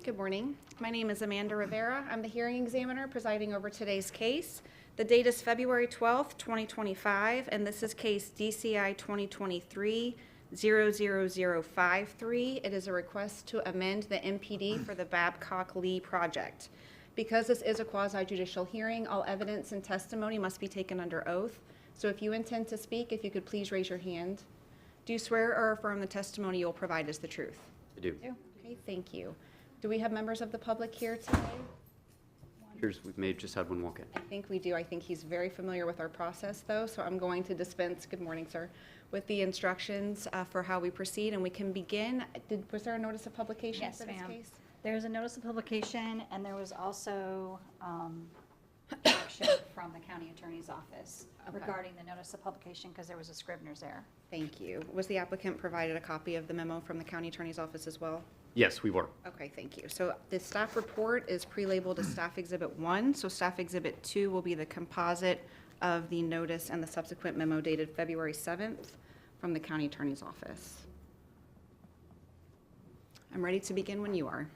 Good morning. My name is Amanda Rivera. I'm the hearing examiner presiding over today's case. The date is February 12th, 2025, and this is case DCl2023-00053. It is a request to amend the MPD for the Babcock Lee project. Because this is a quasi-judicial hearing, all evidence and testimony must be taken under oath. So if you intend to speak, if you could please raise your hand. Do you swear or affirm the testimony you will provide is the truth? I do. Okay, thank you. Do we have members of the public here today? We may have just had one walk in. I think we do. I think he's very familiar with our process, though, so I'm going to dispense, good morning, sir, with the instructions for how we proceed, and we can begin. Was there a notice of publication Yes, for this ma'am. case? There's a notice of publication, and there was also action from the county attorney's office Okay. regarding the notice of publication because there was a scrivener's error. Thank you. Was the applicant provided a copy of the memo from the county attorney's office as well? Yes, we were. Okay, thank you. So the staff report is pre-labeled as Staff Exhibit 1, so Staff Exhibit 2 will be the composite of the notice and the subsequent memo dated February 7th from the county attorney's office. I'm ready to begin when you are.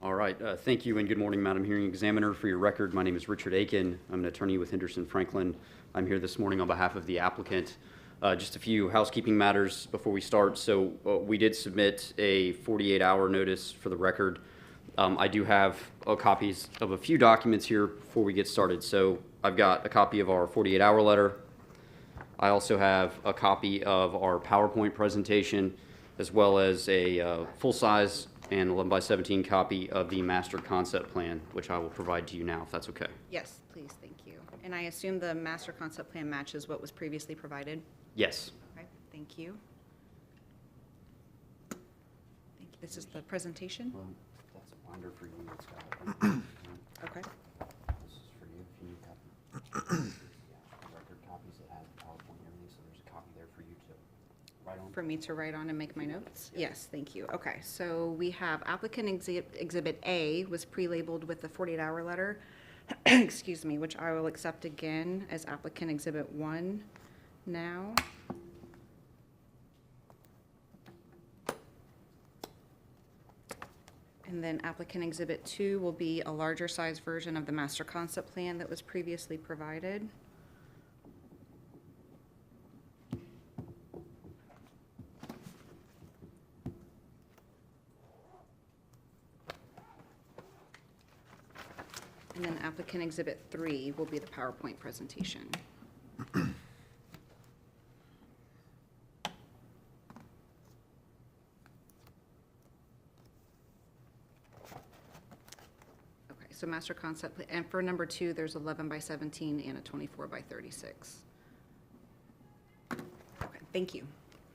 All right. Thank you and good morning, Madam Hearing Examiner. For your record, my name is Richard Aiken. I'm an attorney with Henderson Franklin. I'm here this morning on behalf of the applicant. Just a few housekeeping matters before we start. So we did submit a 48-hour notice for the record. I do have copies of a few documents here before we get started. So I've got a copy of our 48-hour letter. I also have a copy of our PowerPoint presentation, as well as a full-size and 11x17 copy of the master concept plan, which I will provide to you now, if that's okay. Yes, please, thank you. And I assume the master concept plan matches what was previously provided? Yes. Okay, thank you. Thank you. This is the presentation? Well, that's a binder for you. It's got Okay. this is for you if you need that. Record copies that have PowerPoint and everything, so there's a copy there for you to write on. For me to write on and make my notes? Yes, thank you. Okay, so we have applicant Exhibit A was pre-labeled with the 48-hour letter, excuse me, which I will accept again as applicant Exhibit 1 now. And then applicant Exhibit 2 will be a larger size version of the master concept plan that was previously provided. And then applicant Exhibit 3 will be the PowerPoint presentation. Okay, so master concept, and for number 2, there's 11x17 and a 24x36. Okay, thank you.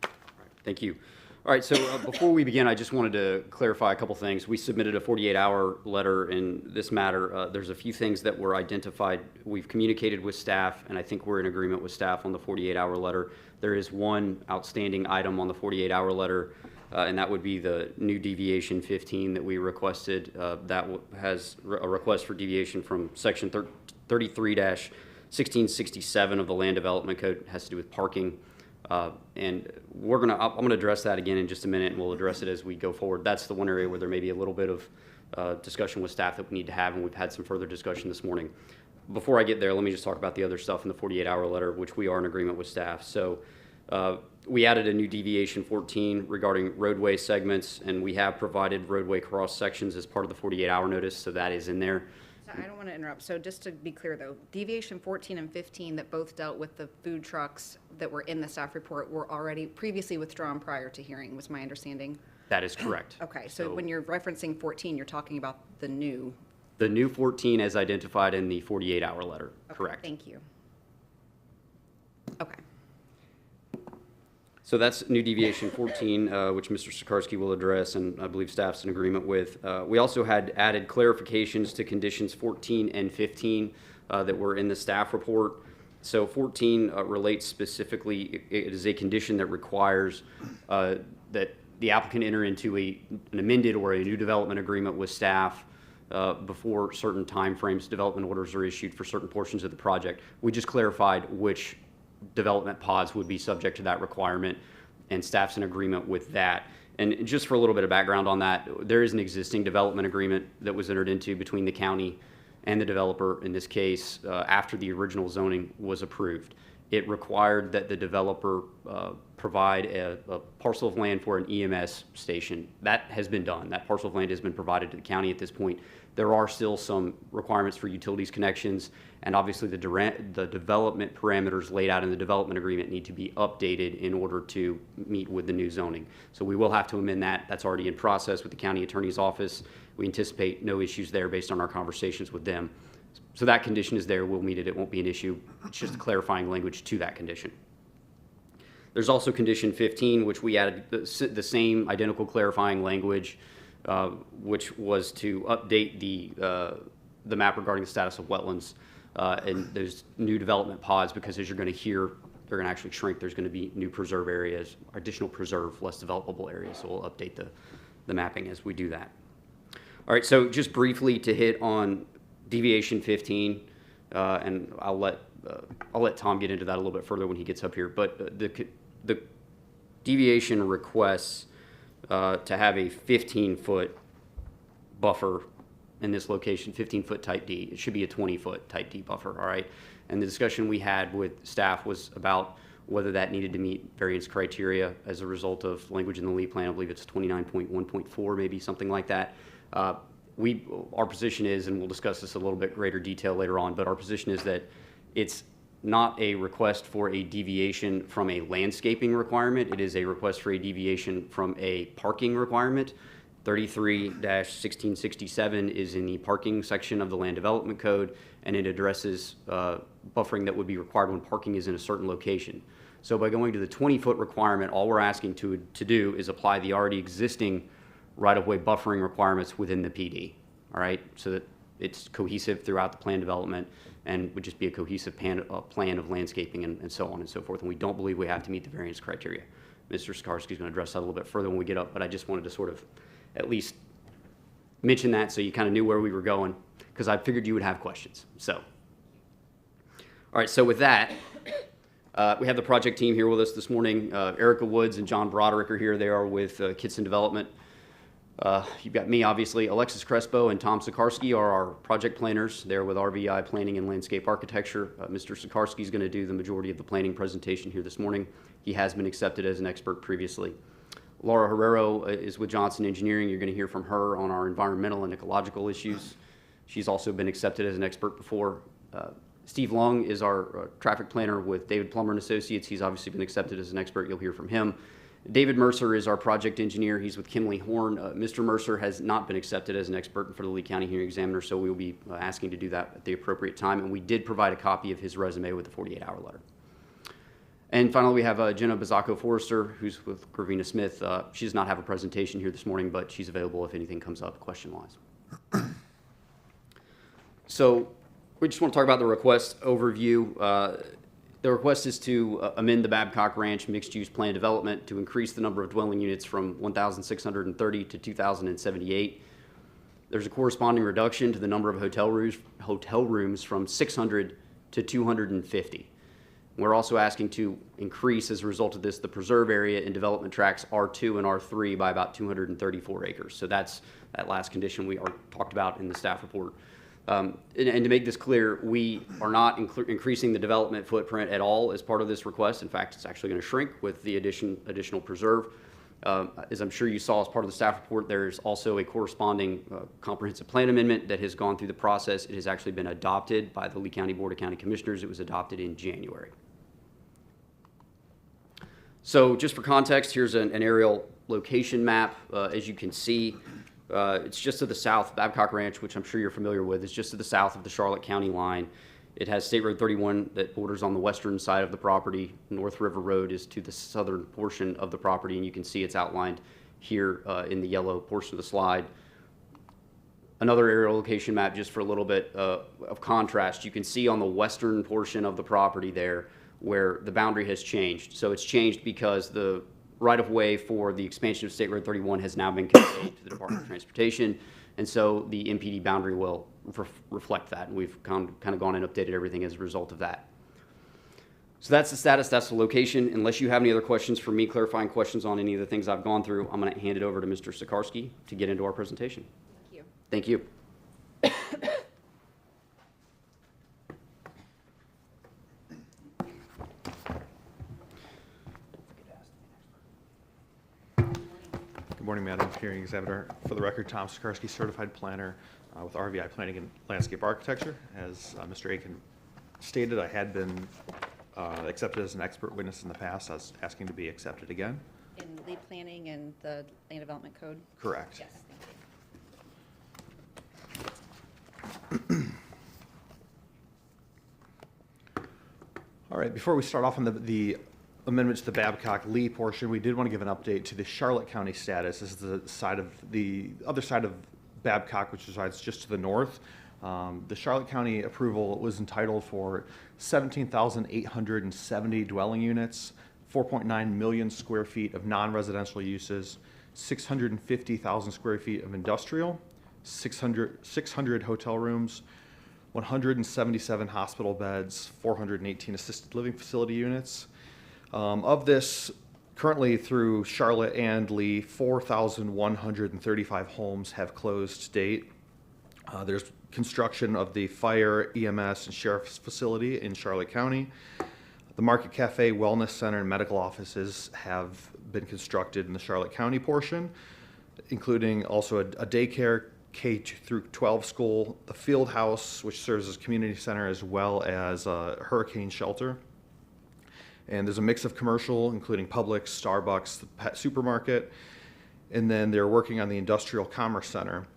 All right, thank you. All right, so before we begin, I just wanted to clarify a couple things. We submitted a 48-hour letter in this matter. There's a few things that were identified. We've communicated with staff, and I think we're in agreement with staff on the 48-hour letter. There is one outstanding item on the 48-hour letter, and that would be the new deviation 15 that we requested. That has a request for deviation from Section 33-1667 of the Land Development Code. It has to do with parking. And I'm going to address that again in just a minute, and we'll address it as we go forward. That's the one area where there may be a little bit of discussion with staff that we need to have, and we've had some further discussion this morning. Before I get there, let me just talk about the other stuff in the 48-hour letter, which we are in agreement with staff. So we added a new deviation 14 regarding roadway segments, and we have provided roadway cross sections as part of the 48-hour notice, so that is in there. I don't want to interrupt. So just to be clear, though, deviation 14 and 15 that both dealt with the food trucks that were in the staff report were already previously withdrawn prior to hearing, was my understanding. That is correct. Okay, so when you're referencing 14, you're talking about the new. The new 14 as identified in the 48-hour letter, Okay, correct. thank you. Okay. So that's new deviation 14, which Mr. Sikarsky will address, and I believe staff's in agreement with. We also had added clarifications to conditions 14 and 15 that were in the staff report. So 14 relates specifically, it is a condition that requires that the applicant enter into an amended or a new development agreement with staff before certain timeframes, development orders are issued for certain portions of the project. We just clarified which development pods would be subject to that requirement, and staff's in agreement with that. And just for a little bit of background on that, there is an existing development agreement that was entered into between the county and the developer in this case after the original zoning was approved. It required that the developer provide a parcel of land for an EMS station. That has been done. That parcel of land has been provided to the county at this point. There are still some requirements for utilities connections, and obviously the development parameters laid out in the development agreement need to be updated in order to meet with the new zoning. So we will have to amend that. That's already in process with the county attorney's office. We anticipate no issues there based on our conversations with them. So that condition is there. We'll meet it. It won't be an issue. It's just clarifying language to that condition. There's also condition 15, which we added the same identical clarifying language, which was to update the map regarding the status of wetlands and those new development pods, because as you're going to hear, they're going to actually shrink. There's going to be new preserve areas, additional preserve, less developable areas. So we'll update the mapping as we do that. All right, so just briefly to hit on deviation 15, and I'll let Tom get into that a little bit further when he gets up here. But the deviation requests to have a 15-foot buffer in this location, 15-foot type D. It should be a 20-foot type D buffer, all right? And the discussion we had with staff was about whether that needed to meet variance criteria as a result of language in the LEED plan. I believe it's 29.1.4, maybe something like that. Our position is, and we'll discuss this in a little bit greater detail later on, but our position is that it's not a request for a deviation from a landscaping requirement. It is a request for a deviation from a parking requirement. 33-1667 is in the parking section of the Land Development Code, and it addresses buffering that would be required when parking is in a certain location. So by going to the 20-foot requirement, all we're asking to do is apply the already existing right-of-way buffering requirements within the PD, all right? So that it's cohesive throughout the plan development and would just be a cohesive plan of landscaping and so on and so forth. And we don't believe we have to meet the variance criteria. Mr. Sikarsky is going to address that a little bit further when we get up, but I just wanted to sort of at least mention that so you kind of knew where we were going, because I figured you would have questions. So, all right, so with that, we have the project team here with us this morning. Erica Woods and John Broderick are here. They are with Kitson Development. You've got me, obviously. Alexis Crespo and Tom Sikarsky are our project planners. They're with RVI Planning and Landscape Architecture. Mr. Sikarsky is going to do the majority of the planning presentation here this morning. He has been accepted as an expert previously. Laura Herrero is with Johnson Engineering. You're going to hear from her on our environmental and ecological issues. She's also been accepted as an expert before. Steve Long is our traffic planner with David Plummer and Associates. He's obviously been accepted as an expert. You'll hear from him. David Mercer is our project engineer. He's with Kinley Horn. Mr. Mercer has not been accepted as an expert for the Lee County Hearing Examiner, so we will be asking to do that at the appropriate time. And we did provide a copy of his resume with the 48-hour letter. And finally, we have Jenna Bazzacco-Forrester, who's with Gravina Smith. She does not have a presentation here this morning, but she's available if anything comes up question-wise. So we just want to talk about the request overview. The request is to amend the Babcock Ranch mixed-use plan development to increase the number of dwelling units from 1,630 to 2,078. There's a corresponding reduction to the number of hotel rooms from 600 to 250. We're also asking to increase, as a result of this, the preserve area in development tracts R2 and R3 by about 234 acres. So that's that last condition we talked about in the staff report. And to make this clear, we are not increasing the development footprint at all as part of this request. In fact, it's actually going to shrink with the additional preserve. As I'm sure you saw as part of the staff report, there's also a corresponding comprehensive plan amendment that has gone through the process. It has actually been adopted by the Lee County Board of County Commissioners. It was adopted in January. So just for context, here's an aerial location map. As you can see, it's just to the south. Babcock Ranch, which I'm sure you're familiar with, is just to the south of the Charlotte County line. It has State Road 31 that borders on the western side of the property. North River Road is to the southern portion of the property, and you can see it's outlined here in the yellow portion of the slide. Another aerial location map just for a little bit of contrast. You can see on the western portion of the property there where the boundary has changed. So it's changed because the right-of-way for the expansion of State Road 31 has now been conveyed to the Department of Transportation, and so the MPD boundary will reflect that, and we've kind of gone and updated everything as a result of that. So that's the status, that's the location. Unless you have any other questions for me, clarifying questions on any of the things I've gone through, I'm going to hand it over to Mr. Sikarsky to get into our presentation. Thank you. Thank you. Good morning, Madam Hearing Examiner. For the record, Tom Sikarsky, Certified Planner with RVI Planning and Landscape Architecture. As Mr. Aiken stated, I had been accepted as an expert witness in the past. I was asking to be accepted again. In lead planning and the land development code? Correct. Yes, All right, before we start off on the amendment to the Babcock Lee portion, we did want to give an update to the Charlotte County status. This is the other side of Babcock, which resides just to the north. The Charlotte County approval was entitled for 17,870 dwelling units, 4.9 million square feet of non-residential uses, 650,000 square feet of industrial, 600 hotel rooms, 177 hospital beds, 418 assisted living facility units. Of this, currently through Charlotte and Lee, 4,135 homes have closed to date. There's construction of the fire, EMS, and sheriff's facility in Charlotte County. The Market Cafe, Wellness Center, and medical offices have been constructed in the Charlotte County portion, including also a daycare, K through 12 school, the field house, which serves as a community center, as well as a hurricane shelter. And there's a mix of commercial, including Publix, Starbucks, the pet supermarket, and then they're working on the industrial commerce center.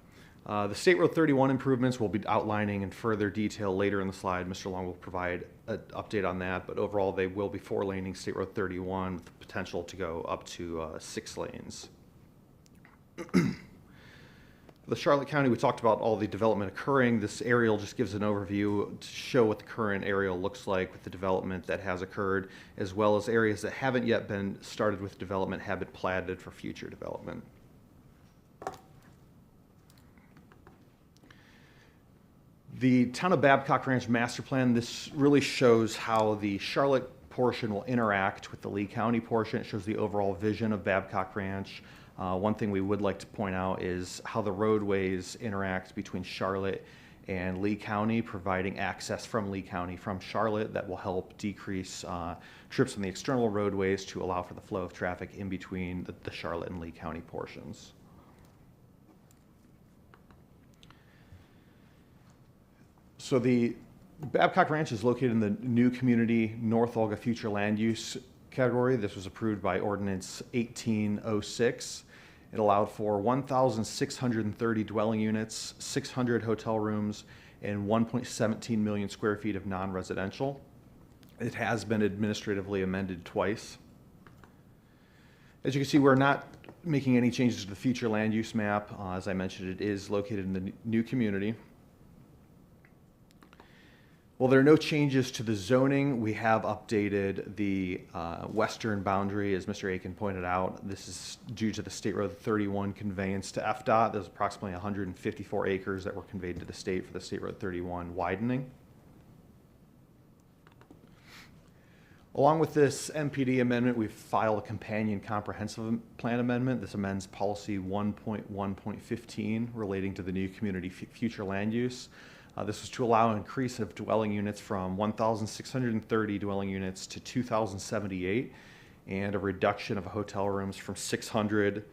The State Road 31 improvements we'll be outlining in further detail later in the slide. Mr. Long will provide an update on that, but overall they will be 4-laning State Road 31 with the potential to go up to 6 lanes. The Charlotte County, we talked about all the development occurring. This aerial just gives an overview to show what the current aerial looks like with the development that has occurred, as well as areas that haven't yet been started with development have been platted for future development. The Town of Babcock Ranch Master Plan, this really shows how the Charlotte portion will interact with the Lee County portion. It shows the overall vision of Babcock Ranch. One thing we would like to point out is how the roadways interact between Charlotte and Lee County, providing access from Lee County from Charlotte that will help decrease trips on the external roadways to allow for the flow of traffic in between the Charlotte and Lee County portions. So the Babcock Ranch is located in the new community North Olga future land use category. This was approved by Ordinance 1806. It allowed for 1,630 dwelling units, 600 hotel rooms, and 1.17 million square feet of non-residential. It has been administratively amended twice. As you can see, we're not making any changes to the future land use map. As I mentioned, it is located in the new community. Well, there are no changes to the zoning. We have updated the western boundary, as Mr. Aiken pointed out. This is due to the State Road 31 conveyance to FDOT. There's approximately 154 acres that were conveyed to the state for the State Road 31 widening. Along with this MPD amendment, we've filed a companion comprehensive plan amendment. This amends policy 1.1.15 relating to the new community future land use. This was to allow an increase of dwelling units from 1,630 dwelling units to 2,078, and a reduction of hotel rooms from 600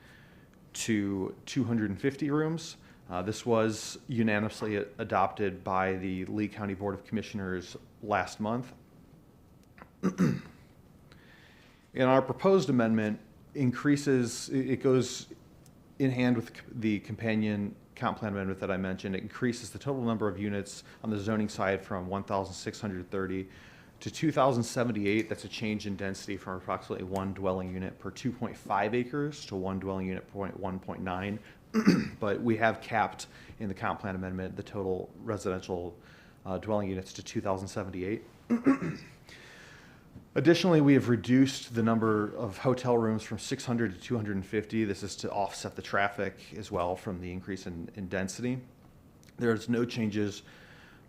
to 250 rooms. This was unanimously adopted by the Lee County Board of Commissioners last month. And our proposed amendment increases, it goes in hand with the companion comp plan amendment that I mentioned. It increases the total number of units on the zoning side from 1,630 to 2,078. That's a change in density from approximately 1 dwelling unit per 2.5 acres to 1 dwelling unit per 1.9. But we have capped in the comp plan amendment the total residential dwelling units to 2,078. Additionally, we have reduced the number of hotel rooms from 600 to 250. This is to offset the traffic as well from the increase in density. There's no changes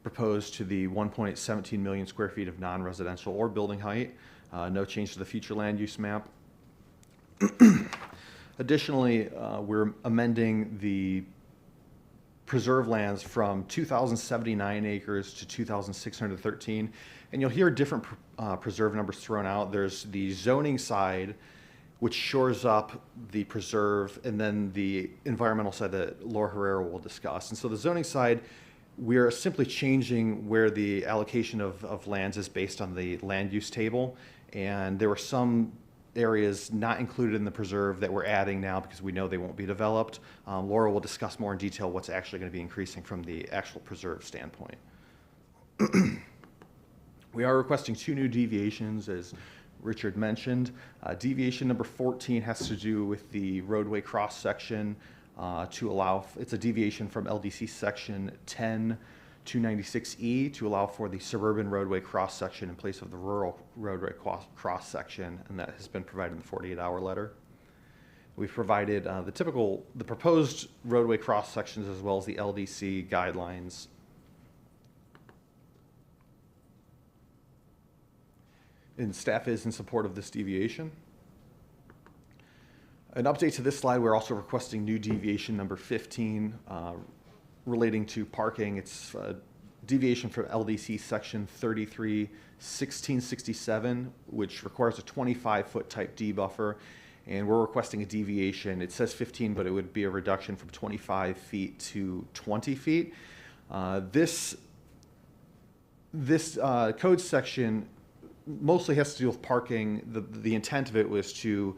proposed to the 1.17 million square feet of non-residential or building height. No change to the future land use map. Additionally, we're amending the preserve lands from 2,079 acres to 2,613. And you'll hear different preserve numbers thrown out. There's the zoning side, which shores up the preserve, and then the environmental side that Laura Herrera will discuss. And so the zoning side, we're simply changing where the allocation of lands is based on the land use table. And there were some areas not included in the preserve that we're adding now because we know they won't be developed. Laura will discuss more in detail what's actually going to be increasing from the actual preserve standpoint. We are requesting 2 new deviations, as Richard mentioned. Deviation number 14 has to do with the roadway cross section to allow, it's a deviation from LDC section 10-296E to allow for the suburban roadway cross section in place of the rural roadway cross section, and that has been provided in the 48-hour letter. We've provided the proposed roadway cross sections as well as the LDC guidelines. And staff is in support of this deviation. An update to this slide, we're also requesting new deviation number 15 relating to parking. It's a deviation from LDC section 33-1667, which requires a 25-foot type D buffer. And we're requesting a deviation. It says 15, but it would be a reduction from 25 feet to 20 feet. This code section mostly has to do with parking. The intent of it was to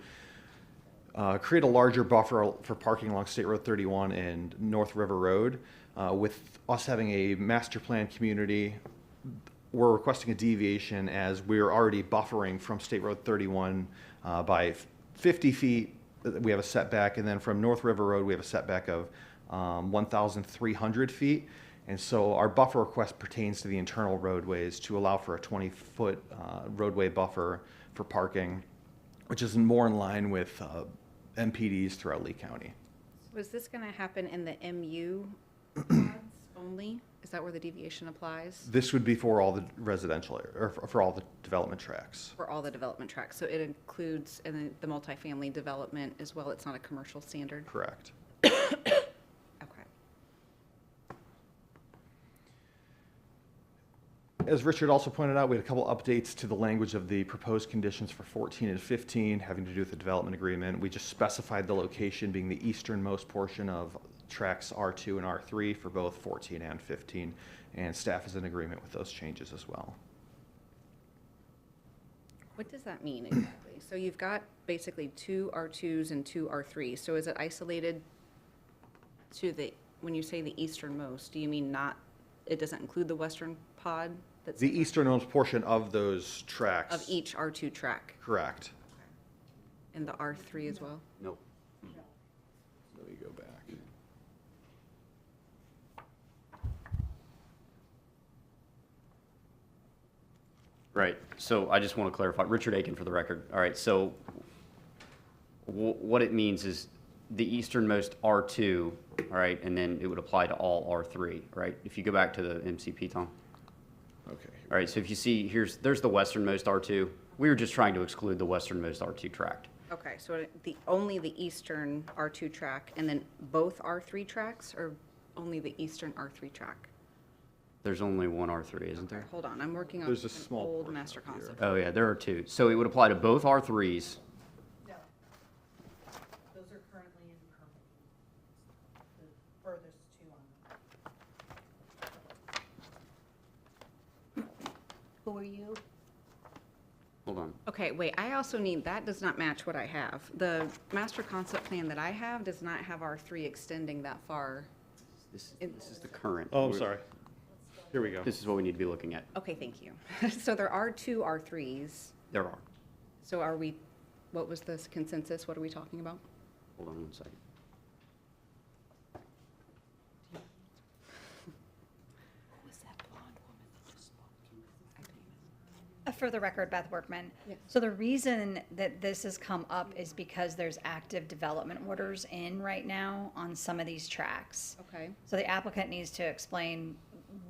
create a larger buffer for parking along State Road 31 and North River Road. With us having a master plan community, we're requesting a deviation as we're already buffering from State Road 31 by 50 feet. We have a setback, and then from North River Road, we have a setback of 1,300 feet. And so our buffer request pertains to the internal roadways to allow for a 20-foot roadway buffer for parking, which is more in line with MPDs throughout Lee County. Was this going to happen in the MU pods only? Is that where the deviation applies? This would be for all the residential, or for all the development tracks. For all the development tracks, so it includes in the multifamily development as well. It's not a commercial standard? Correct. Okay. As Richard also pointed out, we had a couple updates to the language of the proposed conditions for 14 and 15 having to do with the development agreement. We just specified the location being the easternmost portion of tracks R2 and R3 for both 14 and 15, and staff is in agreement with those changes as well. What does that mean exactly? So you've got basically 2 R2s and 2 R3s. So is it isolated to when you say the easternmost, do you mean not, it doesn't include the western pod? That's The easternmost portion of those tracks. of each R2 track, Correct. and the R3 as well? Nope. Let me go back. Right, so I just want to clarify, Richard Aiken for the record. All right, so what it means is the easternmost R2, all right, and then it would apply to all R3, right? If you go back to the MCP, Tom. Okay. All right, so if you see, there's the westernmost R2. We were just trying to exclude the westernmost R2 tract. Okay, so only the eastern R2 track, and then both R3 tracks, or only the eastern R3 track? There's only one R3, isn't Okay, there? hold on, I'm working on There's a an small old portion master up here. concept. Oh, yeah, there are 2. So it would apply to both R3s. No. Those are currently in permitting. The furthest two on. Who are you? Hold on. Okay, wait, I also need, that does not match what I have. The master concept plan that I have does not have R3 extending that far. This is the current. Oh, I'm sorry. Here we go. This is what we need to be looking at. Okay, thank you. So there are 2 R3s. There are. So what was the consensus? What are we talking about? Hold on one second. For the record, Beth Workman. Yes. So the reason that this has come up is because there's active development orders in right now on some of these tracks. Okay. So the applicant needs to explain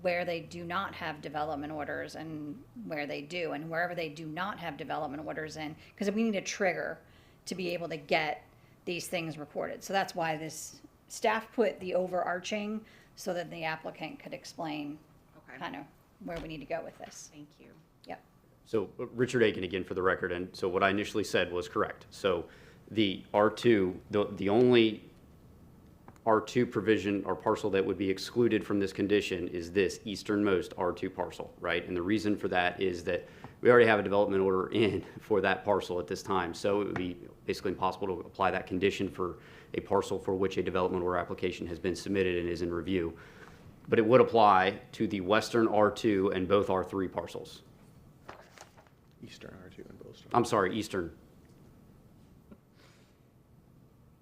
where they do not have development orders and where they do, and wherever they do not have development orders in, because we need a trigger to be able to get these things recorded. So that's why this staff put the overarching so that the applicant could explain Okay. kind of where we need to go with this. Thank you. Yep. So Richard Aiken again for the record, and so what I initially said was correct. So the R2, the only R2 provision or parcel that would be excluded from this condition is this easternmost R2 parcel, right? And the reason for that is that we already have a development order in for that parcel at this time. So it would be basically impossible to apply that condition for a parcel for which a development order application has been submitted and is in review. But it would apply to the western R2 and both R3 parcels. Eastern R2 and both. I'm sorry, eastern.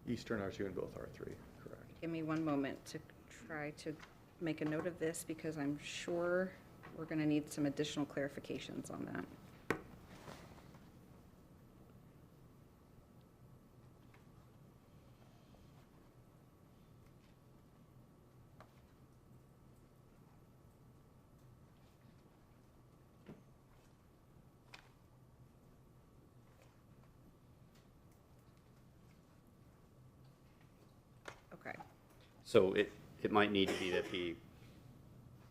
Eastern R2 and both R3, correct. Give me one moment to try to make a note of this because I'm sure we're going to need some additional clarifications on that. Okay. So it might need to be that the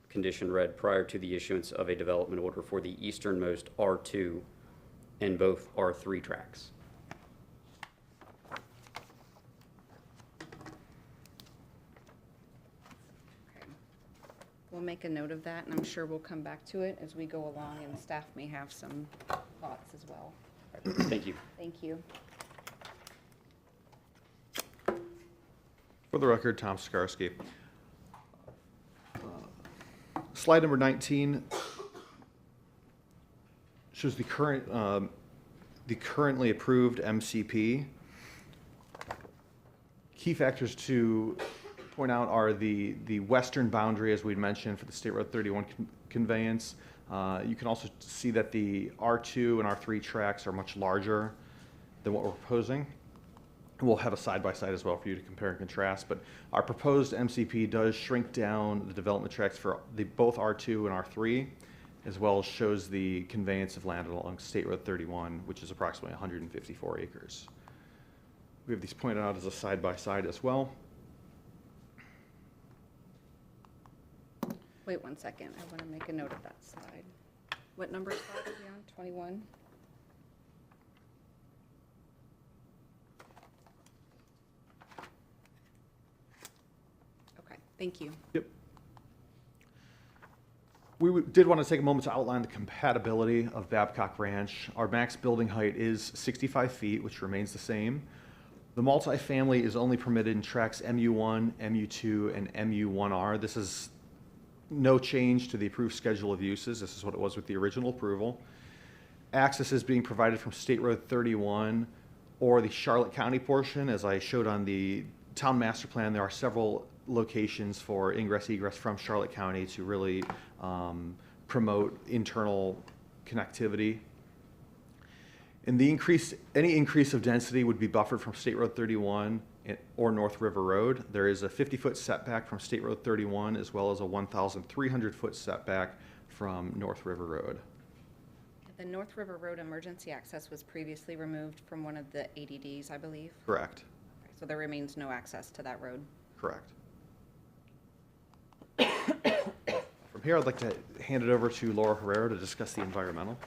condition read prior to the issuance of a development order for the easternmost R2 and both R3 tracks. Okay. We'll make a note of that, and I'm sure we'll come back to it as we go along, and staff may have some thoughts as well. Thank you. Thank you. For the record, Tom Skarsky. Slide number 19 shows the currently approved MCP. Key factors to point out are the western boundary, as we'd mentioned, for the State Road 31 conveyance. You can also see that the R2 and R3 tracks are much larger than what we're proposing. We'll have a side-by-side as well for you to compare and contrast, but our proposed MCP does shrink down the development tracks for both R2 and R3, as well as shows the conveyance of land along State Road 31, which is approximately 154 acres. We have these pointed out as a side-by-side as well. Wait one second. I want to make a note of that slide. What number slide are we on? 21? Okay, thank you. Yep. We did want to take a moment to outline the compatibility of Babcock Ranch. Our max building height is 65 feet, which remains the same. The multifamily is only permitted in tracks MU1, MU2, and MU1R. This is no change to the approved schedule of uses. This is what it was with the original approval. Access is being provided from State Road 31 or the Charlotte County portion. As I showed on the town master plan, there are several locations for ingress egress from Charlotte County to really promote internal connectivity. And any increase of density would be buffered from State Road 31 or North River Road. There is a 50-foot setback from State Road 31 as well as a 1,300-foot setback from North River Road. The North River Road emergency access was previously removed from one of the ADDs, I believe. Correct. Okay, so there remains no access to that road. Correct. From here, I'd like to hand it over to Laura Herrera to discuss the environmental.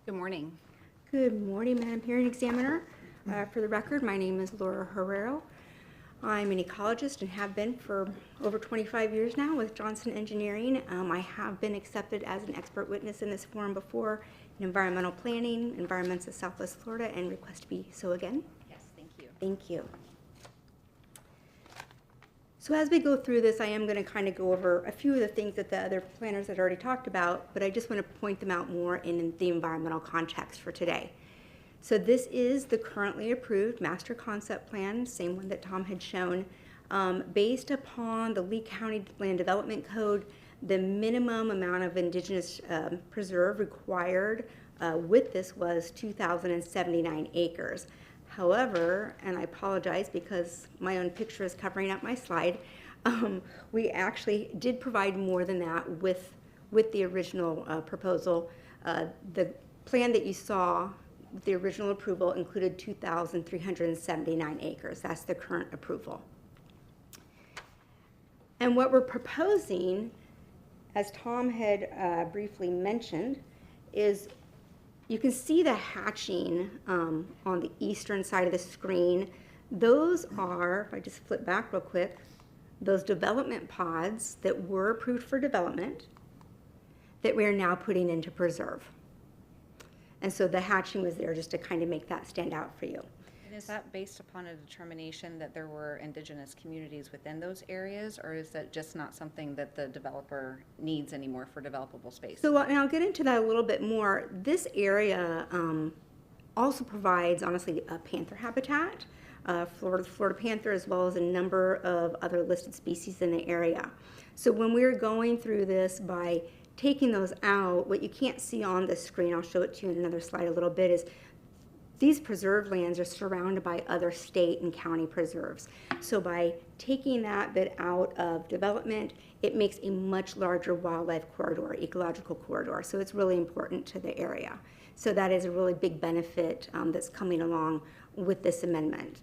Good morning. Good morning, Madam Hearing Examiner. For the record, my name is Laura Herrero. I'm an ecologist and have been for over 25 years now with Johnson Engineering. I have been accepted as an expert witness in this forum before in environmental planning, environments of Southwest Florida, and request to be so again. Yes, thank you. Thank you. So as we go through this, I am going to kind of go over a few of the things that the other planners had already talked about, but I just want to point them out more in the environmental context for today. So this is the currently approved master concept plan, same one that Tom had shown. Based upon the Lee County Land Development Code, the minimum amount of indigenous preserve required with this was 2,079 acres. However, and I apologize because my own picture is covering up my slide, we actually did provide more than that with the original proposal. The plan that you saw, the original approval, included 2,379 acres. That's the current approval. And what we're proposing, as Tom had briefly mentioned, is you can see the hatching on the eastern side of the screen. Those are, if I just flip back real quick, those development pods that were approved for development that we are now putting into preserve. And so the hatching was there just to kind of make that stand out for you. And is that based upon a determination that there were indigenous communities within those areas, or is that just not something that the developer needs anymore for developable space? So, and I'll get into that a little bit more. This area also provides, honestly, a panther habitat, Florida panther, as well as a number of other listed species in the area. So when we were going through this, by taking those out, what you can't see on the screen, I'll show it to you in another slide a little bit, is these preserve lands are surrounded by other state and county preserves. So by taking that bit out of development, it makes a much larger wildlife corridor, ecological corridor. So it's really important to the area. So that is a really big benefit that's coming along with this amendment.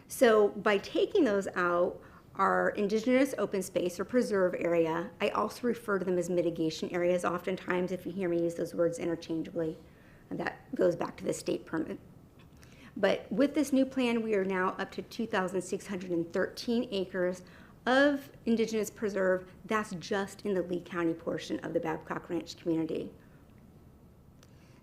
So by taking those out, our indigenous open space or preserve area, I also refer to them as mitigation areas. Oftentimes, if you hear me use those words interchangeably, and that goes back to the state permit. But with this new plan, we are now up to 2,613 acres of indigenous preserve. That's just in the Lee County portion of the Babcock Ranch community.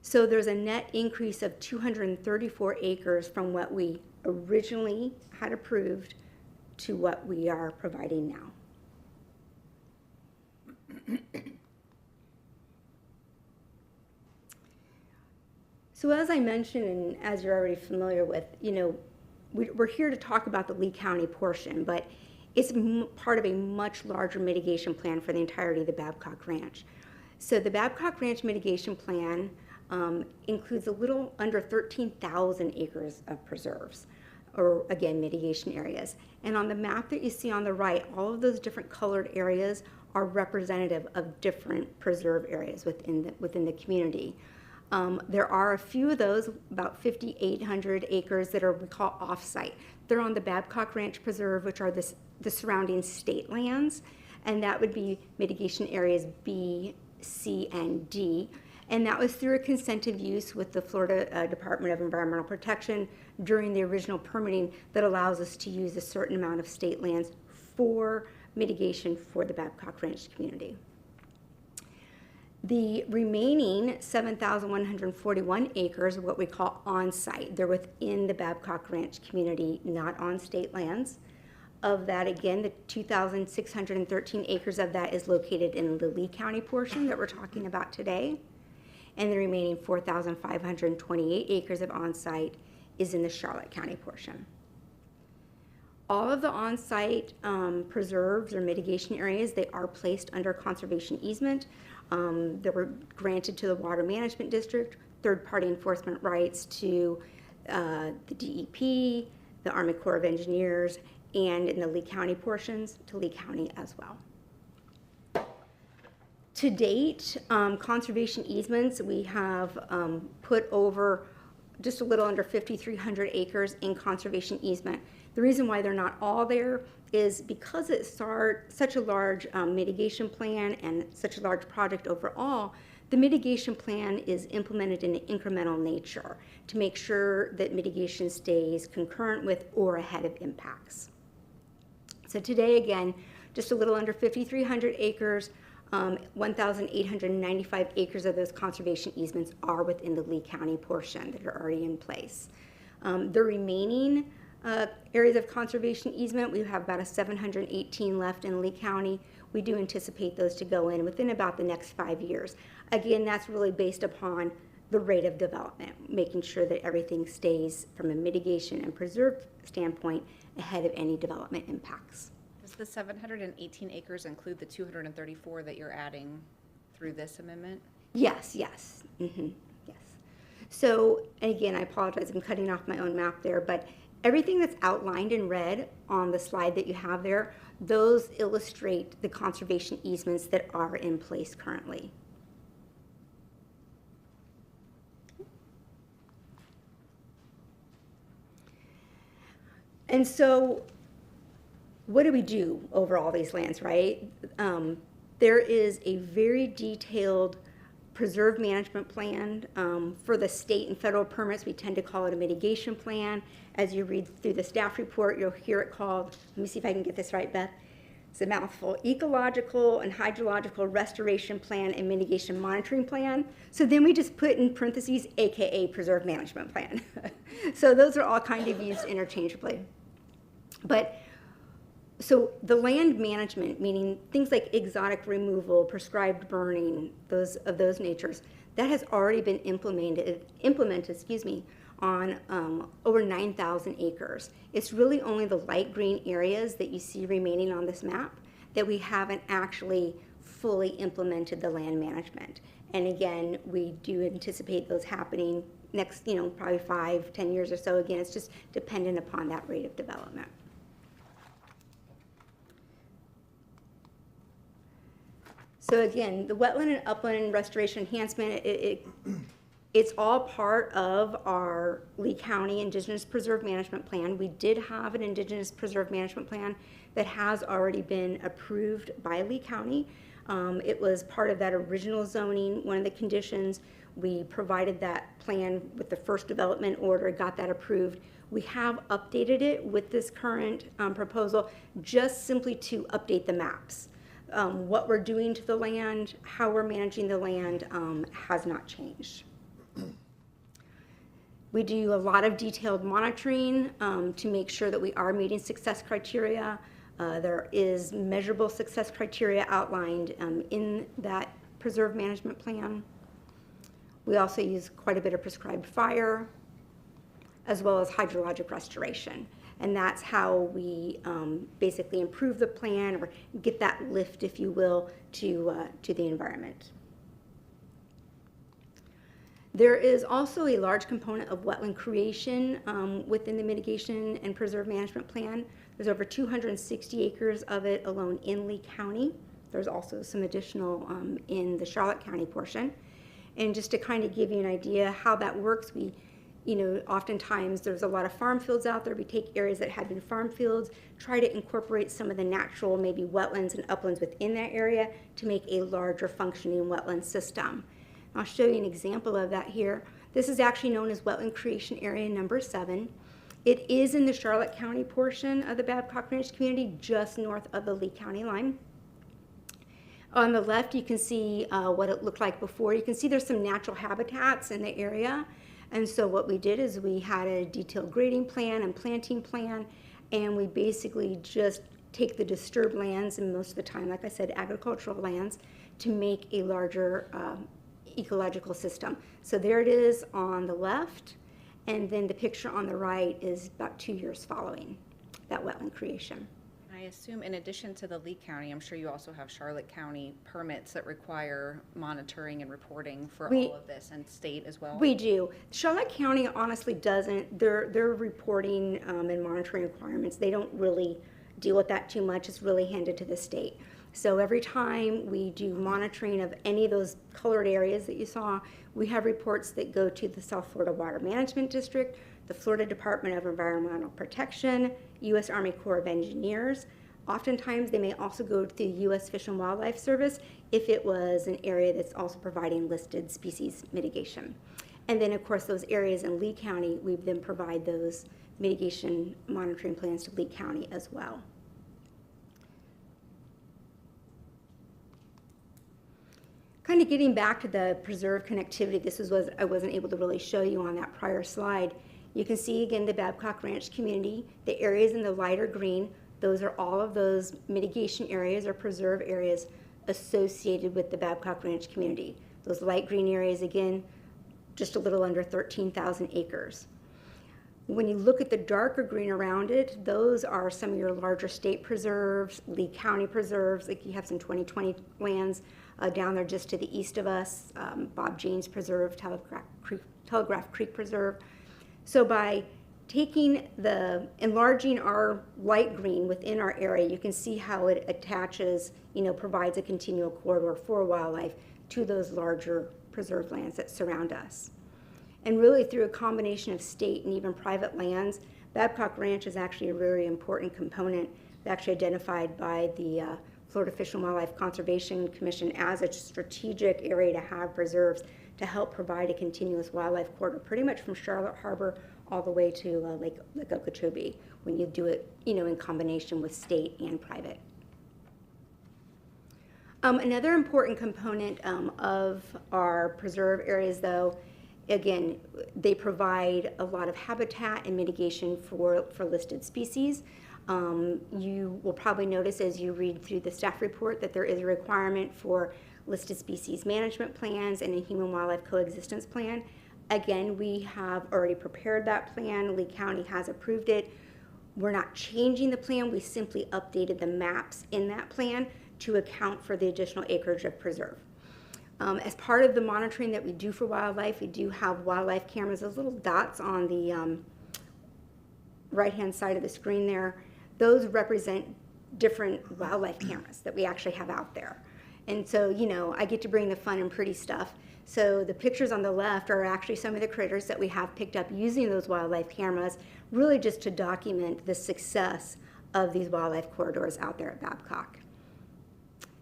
So there's a net increase of 234 acres from what we originally had approved to what we are providing now. So as I mentioned, and as you're already familiar with, we're here to talk about the Lee County portion, but it's part of a much larger mitigation plan for the entirety of the Babcock Ranch. So the Babcock Ranch mitigation plan includes a little under 13,000 acres of preserves, or again, mitigation areas. And on the map that you see on the right, all of those different colored areas are representative of different preserve areas within the community. There are a few of those, about 5,800 acres, that are we call off-site. They're on the Babcock Ranch Preserve, which are the surrounding state lands, and that would be mitigation areas B, C, and D. And that was through a consent of use with the Florida Department of Environmental Protection during the original permitting that allows us to use a certain amount of state lands for mitigation for the Babcock Ranch community. The remaining 7,141 acres are what we call on-site. They're within the Babcock Ranch community, not on state lands. Of that, again, the 2,613 acres of that is located in the Lee County portion that we're talking about today. And the remaining 4,528 acres of on-site is in the Charlotte County portion. All of the on-site preserves or mitigation areas, they are placed under conservation easement. That were granted to the Water Management District, third-party enforcement rights to the DEP, the Army Corps of Engineers, and in the Lee County portions to Lee County as well. To date, conservation easements, we have put over just a little under 5,300 acres in conservation easement. The reason why they're not all there is because it's such a large mitigation plan and such a large project overall. The mitigation plan is implemented in an incremental nature to make sure that mitigation stays concurrent with or ahead of impacts. So today, again, just a little under 5,300 acres, 1,895 acres of those conservation easements are within the Lee County portion that are already in place. The remaining areas of conservation easement, we have about 718 left in Lee County. We do anticipate those to go in within about the next 5 years. Again, that's really based upon the rate of development, making sure that everything stays from a mitigation and preserve standpoint ahead of any development impacts. Does the 718 acres include the 234 that you're adding through this amendment? Yes, yes, yes. So, and again, I apologize, I'm cutting off my own map there, but everything that's outlined in red on the slide that you have there, those illustrate the conservation easements that are in place currently. And so, what do we do over all these lands, right? There is a very detailed preserve management plan. For the state and federal permits, we tend to call it a mitigation plan. As you read through the staff report, you'll hear it called, let me see if I can get this right, Beth. It's a mouthful, ecological and hydrological restoration plan and mitigation monitoring plan. So then we just put in parentheses, AKA preserve management plan. So those are all kind of used interchangeably. But so the land management, meaning things like exotic removal, prescribed burning, those natures, that has already been implemented, on over 9,000 acres. It's really only the light green areas that you see remaining on this map that we haven't actually fully implemented the land management. And again, we do anticipate those happening next, probably 5-10 years or so. Again, it's just dependent upon that rate of development. So again, the wetland and upland restoration enhancement, it's all part of our Lee County Indigenous Preserve Management Plan. We did have an Indigenous Preserve Management Plan that has already been approved by Lee County. It was part of that original zoning. One of the conditions, we provided that plan with the first development order, got that approved. We have updated it with this current proposal just simply to update the maps. What we're doing to the land, how we're managing the land has not changed. We do a lot of detailed monitoring to make sure that we are meeting success criteria. There is measurable success criteria outlined in that preserve management plan. We also use quite a bit of prescribed fire, as well as hydrologic restoration. And that's how we basically improve the plan or get that lift, if you will, to the environment. There is also a large component of wetland creation within the mitigation and preserve management plan. There's over 260 acres of it alone in Lee County. There's also some additional in the Charlotte County portion. And just to kind of give you an idea how that works, we oftentimes there's a lot of farm fields out there. We take areas that have been farm fields, try to incorporate some of the natural, maybe wetlands and uplands within that area to make a larger functioning wetland system. I'll show you an example of that here. This is actually known as Wetland Creation Area number 7. It is in the Charlotte County portion of the Babcock Ranch community, just north of the Lee County line. On the left, you can see what it looked like before. You can see there's some natural habitats in the area. And so what we did is we had a detailed grading plan and planting plan, and we basically just take the disturbed lands, and most of the time, like I said, agricultural lands, to make a larger ecological system. So there it is on the left, and then the picture on the right is about 2 years following that wetland creation. I assume in addition to the Lee County, I'm sure you also have Charlotte County permits that require monitoring and reporting for all of this, and state as well? We do. Charlotte County honestly doesn't. Their reporting and monitoring requirements, they don't really deal with that too much. It's really handed to the state. So every time we do monitoring of any of those colored areas that you saw, we have reports that go to the South Florida Water Management District, the Florida Department of Environmental Protection, U.S. Army Corps of Engineers. Oftentimes, they may also go to the U.S. Fish and Wildlife Service if it was an area that's also providing listed species mitigation. And then, of course, those areas in Lee County, we then provide those mitigation monitoring plans to Lee County as well. Kind of getting back to the preserve connectivity, this is what I wasn't able to really show you on that prior slide. You can see again the Babcock Ranch community, the areas in the lighter green, those are all of those mitigation areas or preserve areas associated with the Babcock Ranch community. Those light green areas, again, just a little under 13,000 acres. When you look at the darker green around it, those are some of your larger state preserves, Lee County preserves, like you have some 2020 lands down there just to the east of us, Bob James Preserve, Telegraph Creek Preserve. So by enlarging our light green within our area, you can see how it attaches, provides a continual corridor for wildlife to those larger preserve lands that surround us. And really through a combination of state and even private lands, Babcock Ranch is actually a very important component. It's actually identified by the Florida Fish and Wildlife Conservation Commission as a strategic area to have preserves to help provide a continuous wildlife corridor, pretty much from Charlotte Harbor all the way to Lake Okeechobee, when you do it, in combination with state and private. Another important component of our preserve areas, though, again, they provide a lot of habitat and mitigation for listed species. You will probably notice as you read through the staff report that there is a requirement for listed species management plans and a human-wildlife coexistence plan. Again, we have already prepared that plan. Lee County has approved it. We're not changing the plan. We simply updated the maps in that plan to account for the additional acreage of preserve. As part of the monitoring that we do for wildlife, we do have wildlife cameras, those little dots on the right-hand side of the screen there. Those represent different wildlife cameras that we actually have out there. And so, I get to bring the fun and pretty stuff. So the pictures on the left are actually some of the critters that we have picked up using those wildlife cameras, really just to document the success of these wildlife corridors out there at Babcock.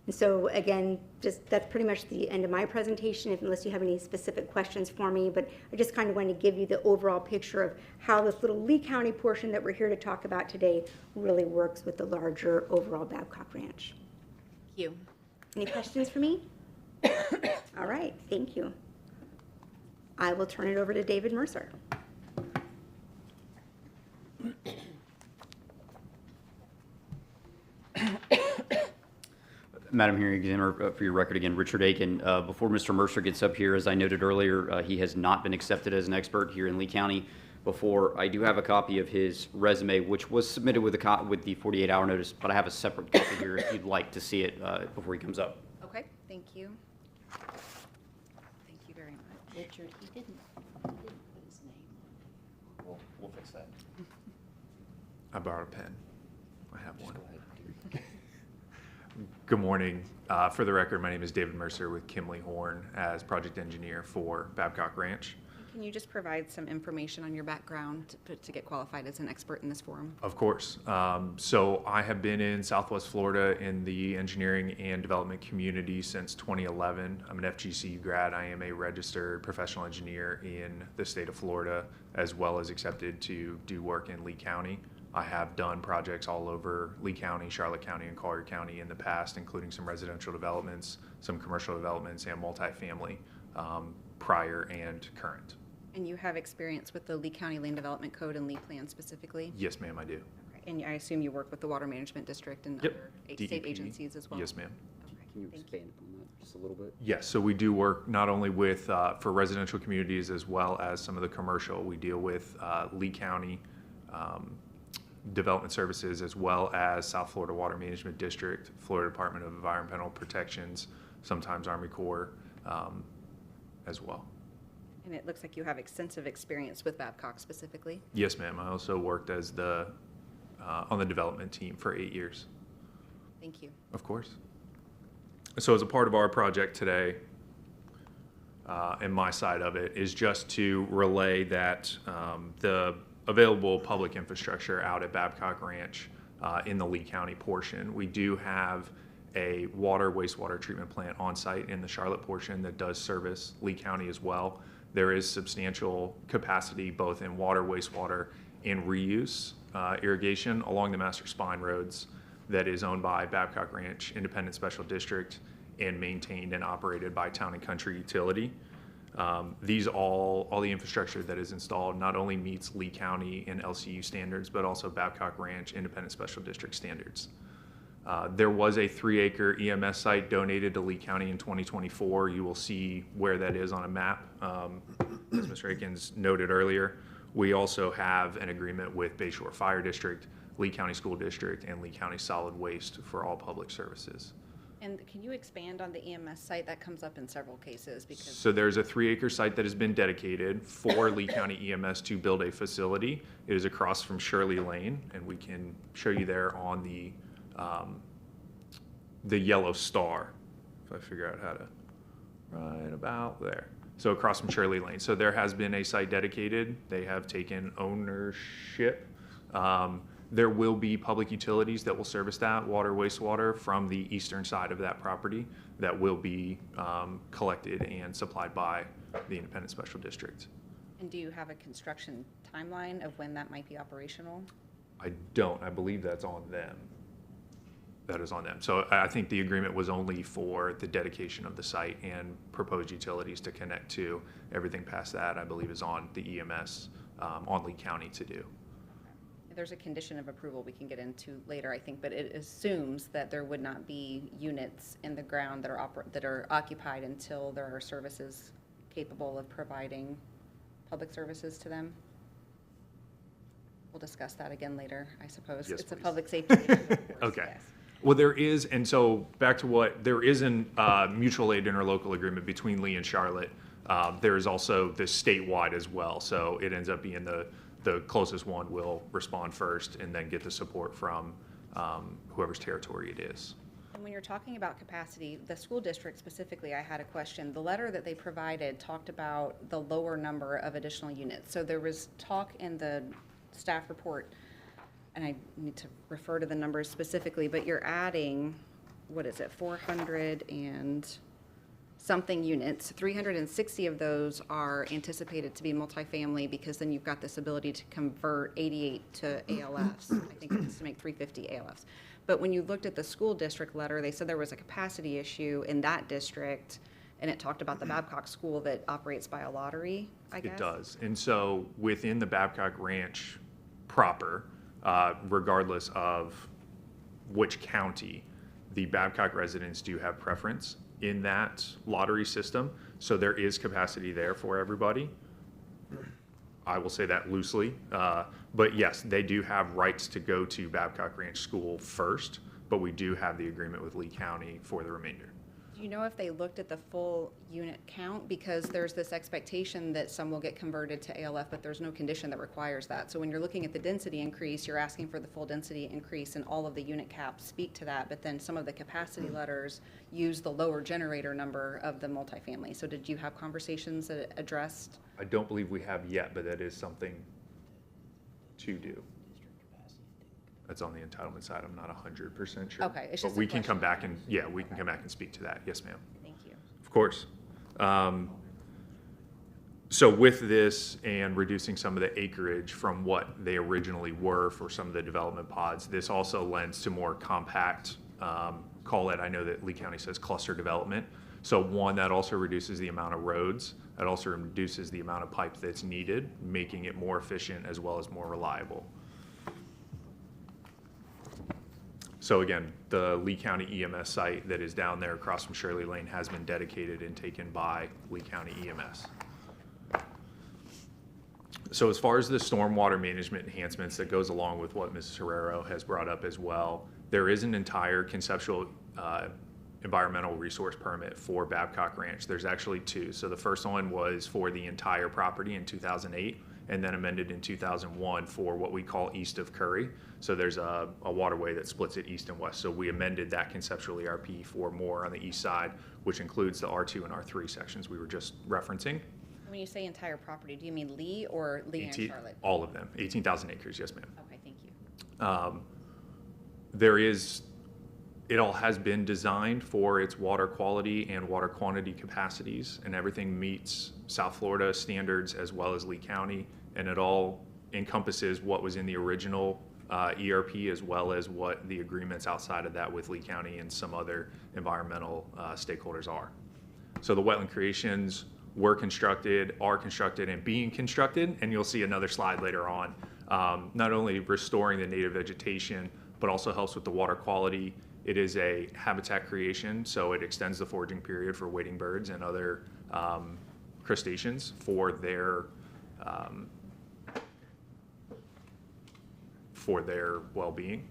And so again, that's pretty much the end of my presentation, unless you have any specific questions for me, but I just kind of wanted to give you the overall picture of how this little Lee County portion that we're here to talk about today really works with the larger overall Babcock Ranch. Thank you. Any questions for me? All right, thank you. I will turn it over to David Mercer. Madam Hearing Examiner, for your record again, Richard Aiken. Before Mr. Mercer gets up here, as I noted earlier, he has not been accepted as an expert here in Lee County before. I do have a copy of his resume, which was submitted with the 48-hour notice, but I have a separate copy here if you'd like to see it before he comes up. Okay, thank you. Thank you very much. Richard, he didn't put his name. We'll fix that. I borrowed a pen. I have one. Go ahead. Good morning. For the record, my name is David Mercer with Kimley Horn as project engineer for Babcock Ranch. Can you just provide some information on your background to get qualified as an expert in this forum? Of course. So I have been in Southwest Florida in the engineering and development community since 2011. I'm an FGCU grad. I am a registered professional engineer in the state of Florida, as well as accepted to do work in Lee County. I have done projects all over Lee County, Charlotte County, and Collier County in the past, including some residential developments, some commercial developments, and multifamily, prior and current. And you have experience with the Lee County Land Development Code and Lee Plan specifically? Yes, ma'am, I do. Okay. And I assume you work with the Water Management District and Yep. other state DEP. agencies as well? Yes, ma'am. Okay, Can you thank expand on that just a little bit? Yes, so we do work not only with, for residential communities as well as some of the commercial. We deal with Lee County Development Services as well as South Florida Water Management District, Florida Department of Environmental Protections, sometimes Army Corps as well. And it looks like you have extensive experience with Babcock specifically? Yes, ma'am. I also worked as on the development team for 8 years. Thank you. Of course. So as a part of our project today, and my side of it, is just to relay that the available public infrastructure out at Babcock Ranch in the Lee County portion, we do have a wastewater treatment plant on site in the Charlotte portion that does service Lee County as well. There is substantial capacity both in water, wastewater, and reuse irrigation along the master spine roads that is owned by Babcock Ranch Independent Special District and maintained and operated by Town and Country Utility. All the infrastructure that is installed not only meets Lee County and LCU standards, but also Babcock Ranch Independent Special District standards. There was a 3-acre EMS site donated to Lee County in 2024. You will see where that is on a map. As Mr. Akins noted earlier, We also have an agreement with Bayshore Fire District, Lee County School District, and Lee County Solid Waste for all public services. And can you expand on the EMS site? That comes up in several cases because So there's a 3-acre site that has been dedicated for Lee County EMS to build a facility. It is across from Shirley Lane, and we can show you there on the yellow star, if I figure out how to, right about there. So across from Shirley Lane. So there has been a site dedicated. They have taken ownership. There will be public utilities that will service that, water, wastewater, from the eastern side of that property that will be collected and supplied by the Independent Special District. And do you have a construction timeline of when that might be operational? I don't. I believe that's on them. That is on them. So I think the agreement was only for the dedication of the site and proposed utilities to connect to. Everything past that, I believe, is on the EMS, on Lee County to do. There's a condition of approval we can get into later, I think, but it assumes that there would not be units in the ground that are occupied until there are services capable of providing public services to them. We'll discuss that again later, I suppose. Yes, It's a please. public safety issue, of course, Okay. yes. Well, there is, and so back to what, there is an mutual aid interlocal agreement between Lee and Charlotte. There is also the statewide as well. So it ends up being the closest one will respond first and then get the support from whoever's territory it is. And when you're talking about capacity, the school district specifically, I had a question. The letter that they provided talked about the lower number of additional units. So there was talk in the staff report, and I need to refer to the numbers specifically, but you're adding, what is it, 400 and something units. 360 of those are anticipated to be multifamily because then you've got this ability to convert 88 to ALFs. I think it's to make 350 ALFs. But when you looked at the school district letter, they said there was a capacity issue in that district, and it talked about the Babcock school that operates by a lottery, I guess. It does. And so within the Babcock Ranch proper, regardless of which county, the Babcock residents do have preference in that lottery system. So there is capacity there for everybody. I will say that loosely. But yes, they do have rights to go to Babcock Ranch School first, but we do have the agreement with Lee County for the remainder. Do you know if they looked at the full unit count? Because there's this expectation that some will get converted to ALF, but there's no condition that requires that. So when you're looking at the density increase, you're asking for the full density increase, and all of the unit caps speak to that. But then some of the capacity letters use the lower generator number of the multifamily. So did you have conversations that addressed? I don't believe we have yet, but that is something to do. That's on the entitlement side. I'm not 100% sure. Okay, it's But just a we can come question. back and, yeah, we can come back and speak to that. Yes, ma'am. Thank you. Of course. So with this and reducing some of the acreage from what they originally were for some of the development pods, this also lends to more compact, call it, I know that Lee County says cluster development. So one, that also reduces the amount of roads. That also reduces the amount of pipe that's needed, making it more efficient as well as more reliable. So again, the Lee County EMS site that is down there across from Shirley Lane has been dedicated and taken by Lee County EMS. So as far as the stormwater management enhancements that goes along with what Mrs. Herrero has brought up as well, there is an entire conceptual environmental resource permit for Babcock Ranch. There's actually two. So the first one was for the entire property in 2008, and then amended in 2001 for what we call east of Curry. So there's a waterway that splits it east and west. So we amended that conceptual ERP for more on the east side, which includes the R2 and R3 sections we were just referencing. When you say entire property, do you mean Lee or Lee and Charlotte? All of them, 18,000 acres, yes ma'am. Okay, thank you. It all has been designed for its water quality and water quantity capacities, and everything meets South Florida standards as well as Lee County, and it all encompasses what was in the original ERP as well as what the agreements outside of that with Lee County and some other environmental stakeholders are. So the wetland creations were constructed, are constructed, and being constructed, and you'll see another slide later on, not only restoring the native vegetation, but also helps with the water quality. It is a habitat creation, so it extends the foraging period for wading birds and other crustaceans for their for their well-being.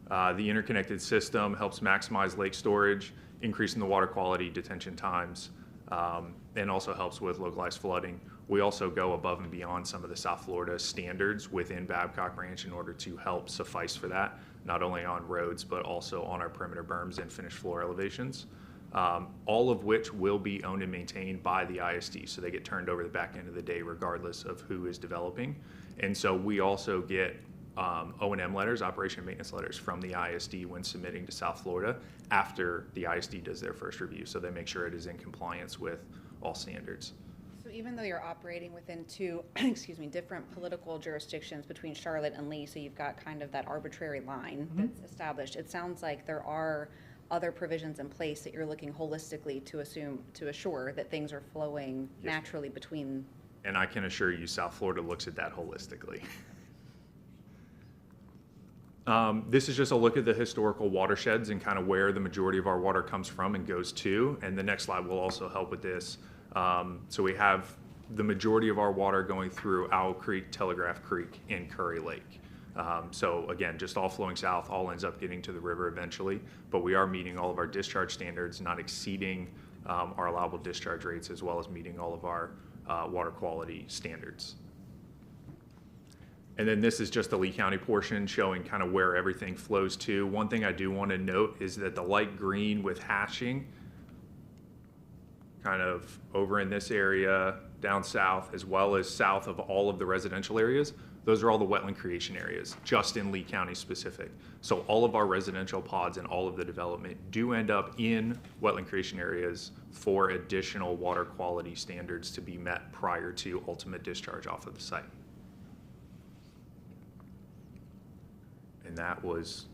The interconnected system helps maximize lake storage, increasing the water quality, detention times, and also helps with localized flooding. We also go above and beyond some of the South Florida standards within Babcock Ranch in order to help suffice for that, not only on roads, but also on our perimeter berms and finished floor elevations, all of which will be owned and maintained by the ISD. So they get turned over the back end of the day regardless of who is developing. And so we also get O&M letters, operation and maintenance letters from the ISD when submitting to South Florida after the ISD does their first review. So they make sure it is in compliance with all standards. So even though you're operating within two, different political jurisdictions between Charlotte and Lee, so you've got kind of that arbitrary line that's established, it sounds like there are other provisions in place that you're looking holistically to assure that things are flowing naturally between. And I can assure you South Florida looks at that holistically. This is just a look at the historical watersheds and kind of where the majority of our water comes from and goes to. And the next slide will also help with this. So we have the majority of our water going through Owl Creek, Telegraph Creek, and Curry Lake. So again, just all flowing south, all ends up getting to the river eventually. But we are meeting all of our discharge standards, not exceeding our allowable discharge rates, as well as meeting all of our water quality standards. And then this is just the Lee County portion showing kind of where everything flows to. One thing I do want to note is that the light green with hashing kind of over in this area, down south, as well as south of all of the residential areas, those are all the wetland creation areas, just in Lee County specific. So all of our residential pods and all of the development do end up in wetland creation areas for additional water quality standards to be met prior to ultimate discharge off of the site. And that was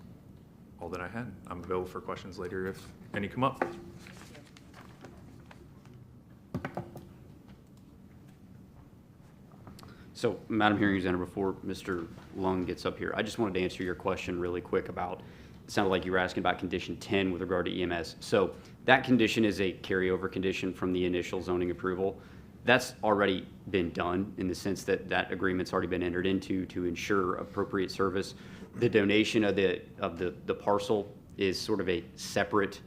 all that I had. I'm available for questions later if any come up. So, Madam Hearing Examiner, before Mr. Lung gets up here, I just wanted to answer your question really quick about, it sounded like you were asking about condition 10 with regard to EMS. So that condition is a carryover condition from the initial zoning approval. That's already been done in the sense that that agreement's already been entered into to ensure appropriate service. The donation of the parcel is sort of a separate,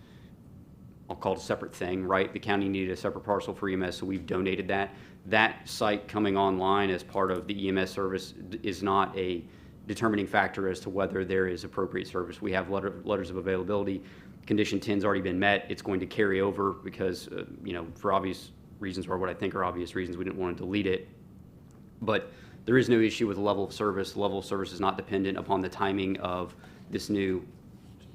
I'll call it a separate thing, right? The county needed a separate parcel for EMS, so we've donated that. That site coming online as part of the EMS service is not a determining factor as to whether there is appropriate service. We have letters of availability. Condition 10's already been met. It's going to carry over because, for obvious reasons, or what I think are obvious reasons, we didn't want to delete it. But there is no issue with the level of service. The level of service is not dependent upon the timing of this new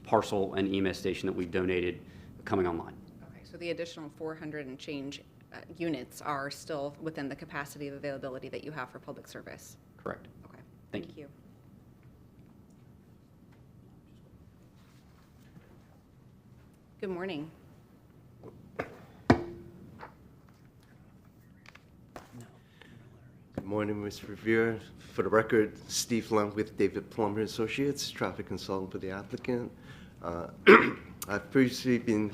parcel and EMS station that we've donated coming online. Okay, so the additional 400 and change units are still within the capacity of availability that you have for public service? Correct. Okay, Thank thank you. Good morning. Good morning, Mr. Revere. For the record, Steve Lung with David Plummer Associates, traffic consultant for the applicant. I've previously been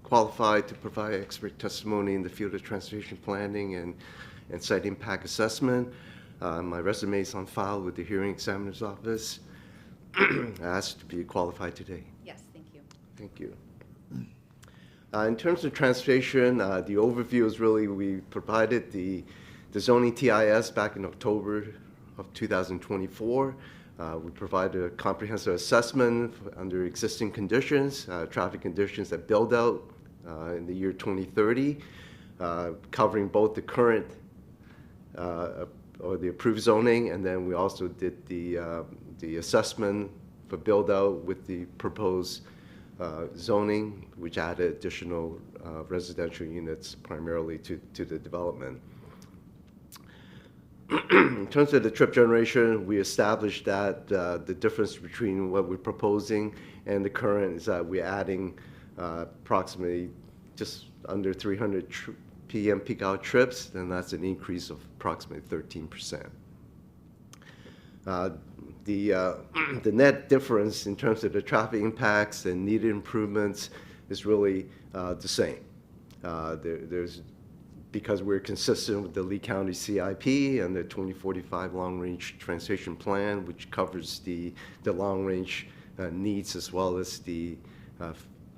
qualified to provide expert testimony in the field of transportation planning and site impact assessment. My resume is on file with the hearing examiner's office. I asked to be qualified today. Yes, thank you. Thank you. In terms of transportation, the overview is really, we provided the zoning TIS back in October of 2024. We provided a comprehensive assessment under existing conditions, traffic conditions that build out in the year 2030, covering both the current or the approved zoning, and then we also did the assessment for build out with the proposed zoning, which added additional residential units primarily to the development. In terms of the trip generation, we established that the difference between what we're proposing and the current is that we're adding approximately just under 300 p.m. peak hour trips, and that's an increase of approximately 13%. The net difference in terms of the traffic impacts and needed improvements is really the same. There's because we're consistent with the Lee County CIP and the 2045 Long Range Transportation Plan, which covers the long-range needs as well as the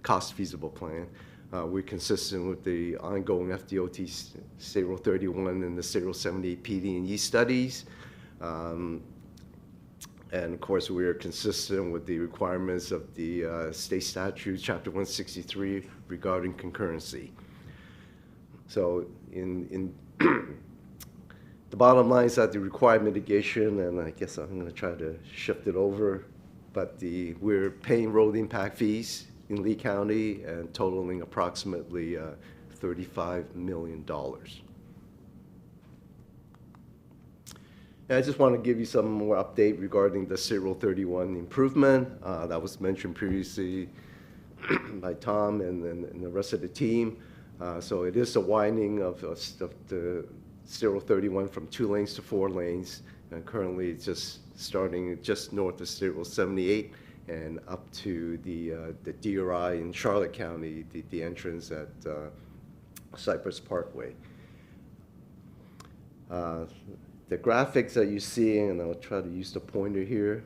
cost-feasible plan. We're consistent with the ongoing FDOT State Road 31 and the State Road 78 PD&E studies. And of course, we are consistent with the requirements of the state statute, Chapter 163, regarding concurrency. So in the bottom line is that the required mitigation, and I guess I'm going to try to shift it over, but we're paying road impact fees in Lee County and totaling approximately $35 million. And I just want to give you some more update regarding the State Road 31 improvement that was mentioned previously by Tom and the rest of the team. So it is a widening of the State Road 31 from 2 lanes to 4 lanes. And currently it's just starting just north of State Road 78 and up to the DRI in Charlotte County, the entrance at Cypress Parkway. The graphics that you're seeing, and I'll try to use the pointer here,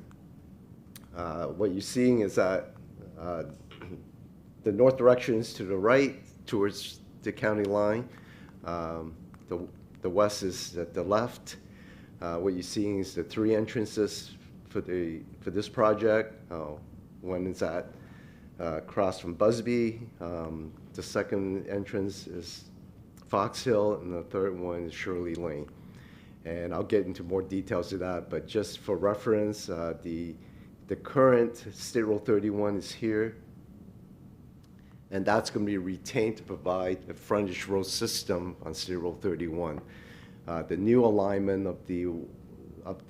what you're seeing is that the north direction is to the right towards the county line. The west is at the left. What you're seeing is the 3 entrances for this project. One is at across from Busby. The second entrance is Fox Hill, and the third one is Shirley Lane. And I'll get into more details of that, but just for reference, the current State Road 31 is here, and that's going to be retained to provide a frontage road system on State Road 31. The new alignment of the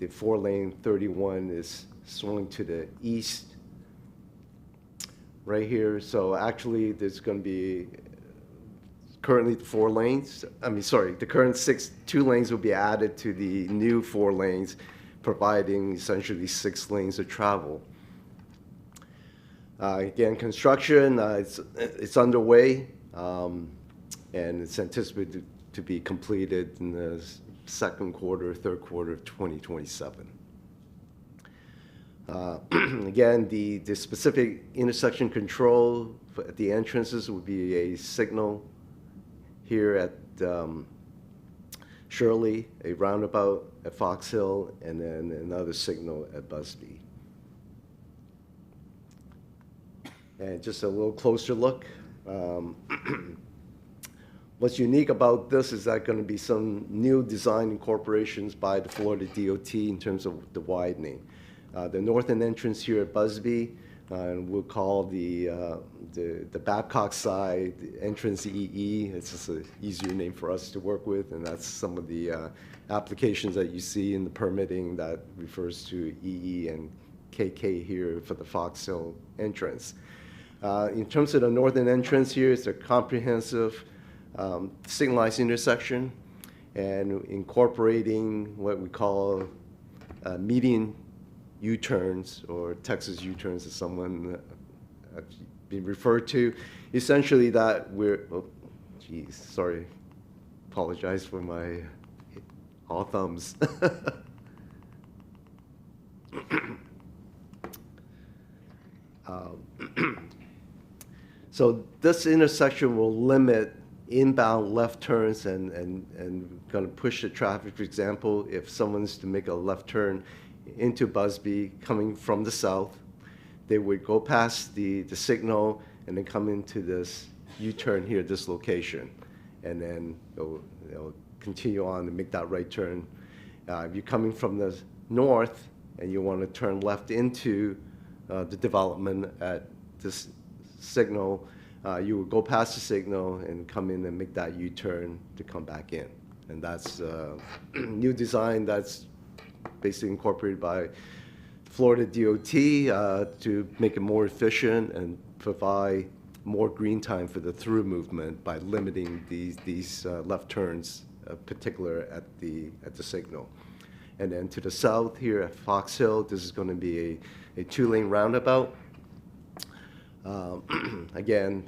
4-lane 31 is swinging to the east right here. So actually there's going to be currently 4 lanes. The current 2 lanes will be added to the new 4 lanes, providing essentially 6 lanes of travel. Again, construction, it's underway, and it's anticipated to be completed in the second quarter, third quarter of 2027. Again, the specific intersection control at the entrances would be a signal here at Shirley, a roundabout at Fox Hill, and then another signal at Busby. And just a little closer look. What's unique about this is that going to be some new design incorporations by the Florida DOT in terms of the widening. The northern entrance here at Busby, and we'll call the Babcock side entrance EE. It's just an easier name for us to work with, and that's some of the applications that you see in the permitting that refers to EE and KK here for the Fox Hill entrance. In terms of the northern entrance here, it's a comprehensive signalized intersection and incorporating what we call median U-turns, or Texas U-turns as someone been referred to. Essentially that apologize for my all thumbs. So this intersection will limit inbound left turns and going to push the traffic. For example, if someone's to make a left turn into Busby coming from the south, they would go past the signal and then come into this U-turn here at this location, and then they'll continue on and make that right turn. If you're coming from the north and you want to turn left into the development at this signal, you would go past the signal and come in and make that U-turn to come back in. And that's new design that's basically incorporated by Florida DOT to make it more efficient and provide more green time for the through movement by limiting these left turns, particular at the signal. And then to the south here at Fox Hill, this is going to be a 2-lane roundabout. again,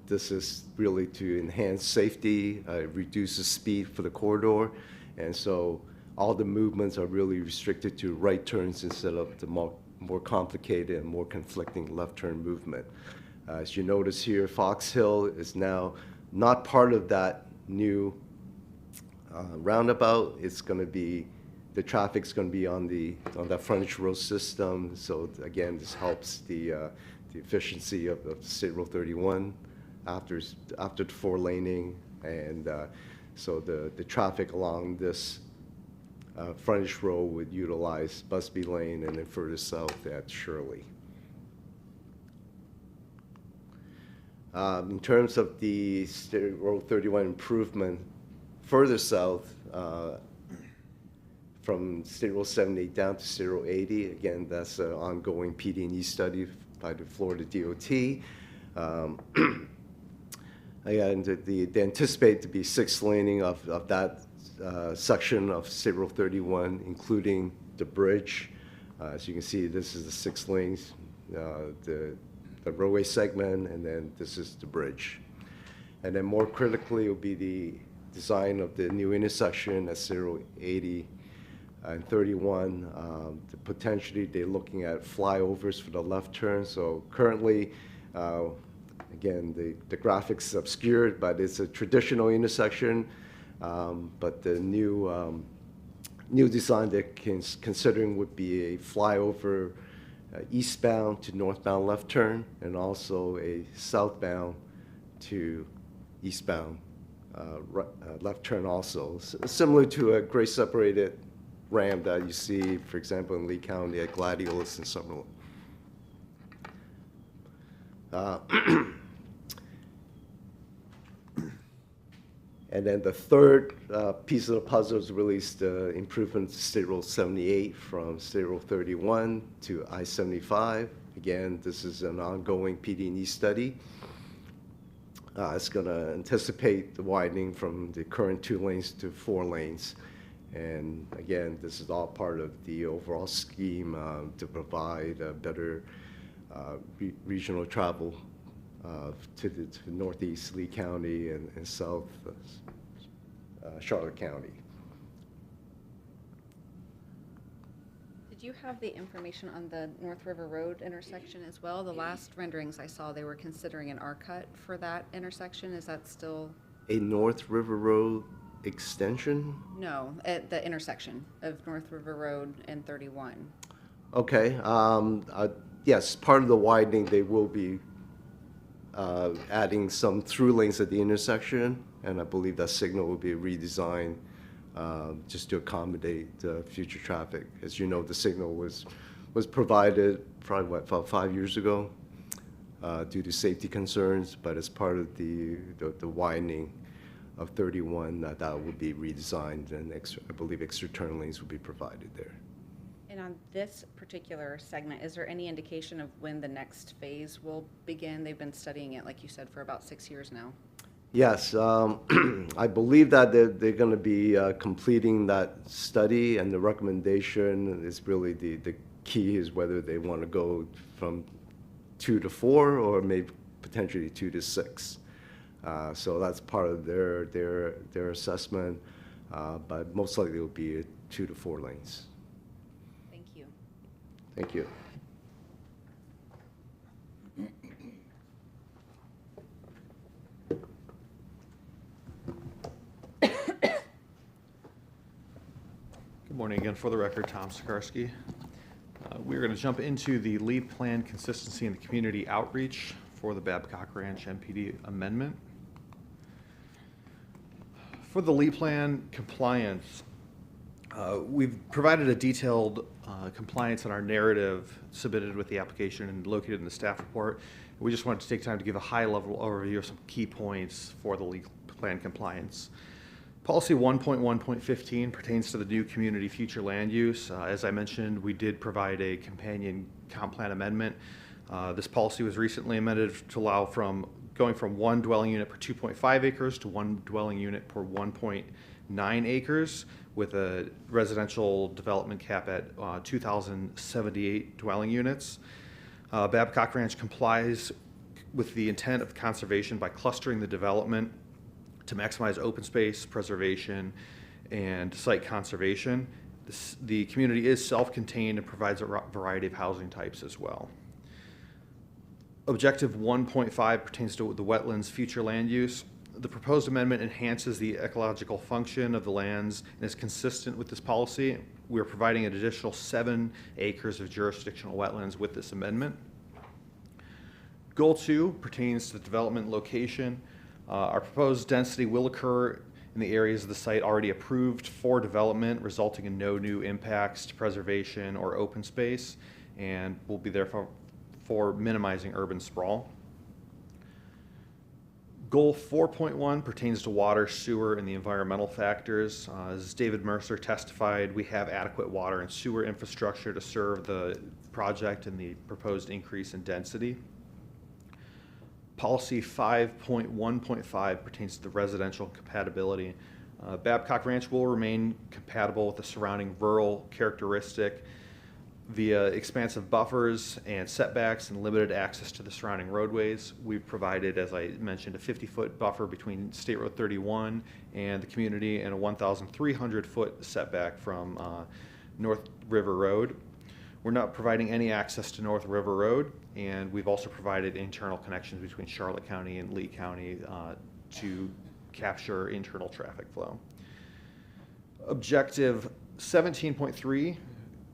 this is really to enhance safety, reduces speed for the corridor, and so all the movements are really restricted to right turns instead of the more complicated and more conflicting left turn movement. As you notice here, Fox Hill is now not part of that new roundabout. It's going to be, the traffic's going to be on that frontage road system. So again, this helps the efficiency of State Road 31 after the 4-laning, and so the traffic along this frontage road would utilize Busby Lane and then further south at Shirley. In terms of the State Road 31 improvement further south, from State Road 78 down to State Road 80, again, that's an ongoing PD&E study by the Florida DOT. And they anticipate to be 6-laning of that section of State Road 31, including the bridge. As you can see, this is the 6 lanes, the roadway segment, and then this is the bridge. And then more critically will be the design of the new intersection at 80 and 31. Potentially, they're looking at flyovers for the left turn. So currently, again, the graphics obscured, but it's a traditional intersection. But the new design they're considering would be a flyover eastbound to northbound left turn, and also a southbound to eastbound left turn also. Similar to a grade separated ramp that you see, for example, in Lee County at Gladiolus and Summerlin. And then the third piece of the puzzle is really the improvement to State Road 78 from State Road 31 to I-75. Again, this is an ongoing PD&E study. It's going to anticipate the widening from the current 2 lanes to 4 lanes. And again, this is all part of the overall scheme to provide a better regional travel to northeast Lee County and south Charlotte County. Did you have the information on the North River Road intersection as well? The last renderings I saw, they were considering an R-cut for that intersection. Is that still? A North River Road extension? No, at the intersection of North River Road and 31. Okay. Yes, part of the widening, they will be adding some through lanes at the intersection, and I believe that signal will be redesigned just to accommodate future traffic. As you know, the signal was provided probably about 5 years ago due to safety concerns, but as part of the widening of 31, that will be redesigned, and I believe extra turn lanes will be provided there. And on this particular segment, is there any indication of when the next phase will begin? They've been studying it, like you said, for about 6 years now. Yes, I believe that they're going to be completing that study, and the recommendation is really the key is whether they want to go from 2 to 4 or maybe potentially 2 to 6. So that's part of their assessment, but most likely it will be 2 to 4 lanes. Thank you. Thank you. Good morning again. For the record, Tom Sikarsky. We're going to jump into the lead plan consistency and the community outreach for the Babcock Ranch MPD amendment. For the lead plan compliance, we've provided a detailed compliance in our narrative submitted with the application and located in the staff report. We just wanted to take time to give a high-level overview of some key points for the lead plan compliance. Policy 1.1.15 pertains to the new community future land use. As I mentioned, we did provide a companion comp plan amendment. This policy was recently amended to allow going from 1 dwelling unit per 2.5 acres to 1 dwelling unit per 1.9 acres with a residential development cap at 2,078 dwelling units. Babcock Ranch complies with the intent of conservation by clustering the development to maximize open space preservation and site conservation. The community is self-contained and provides a variety of housing types as well. Objective 1.5 pertains to the wetlands future land use. The proposed amendment enhances the ecological function of the lands and is consistent with this policy. We are providing an additional 7 acres of jurisdictional wetlands with this amendment. Goal 2 pertains to the development location. Our proposed density will occur in the areas of the site already approved for development, resulting in no new impacts to preservation or open space, and will be there for minimizing urban sprawl. Goal 4.1 pertains to water, sewer, and the environmental factors. As David Mercer testified, we have adequate water and sewer infrastructure to serve the project and the proposed increase in density. Policy 5.1.5 pertains to the residential compatibility. Babcock Ranch will remain compatible with the surrounding rural characteristic via expansive buffers and setbacks and limited access to the surrounding roadways. We've provided, as I mentioned, a 50-foot buffer between State Road 31 and the community and a 1,300-foot setback from North River Road. We're not providing any access to North River Road, and we've also provided internal connections between Charlotte County and Lee County to capture internal traffic flow. Objective 17.3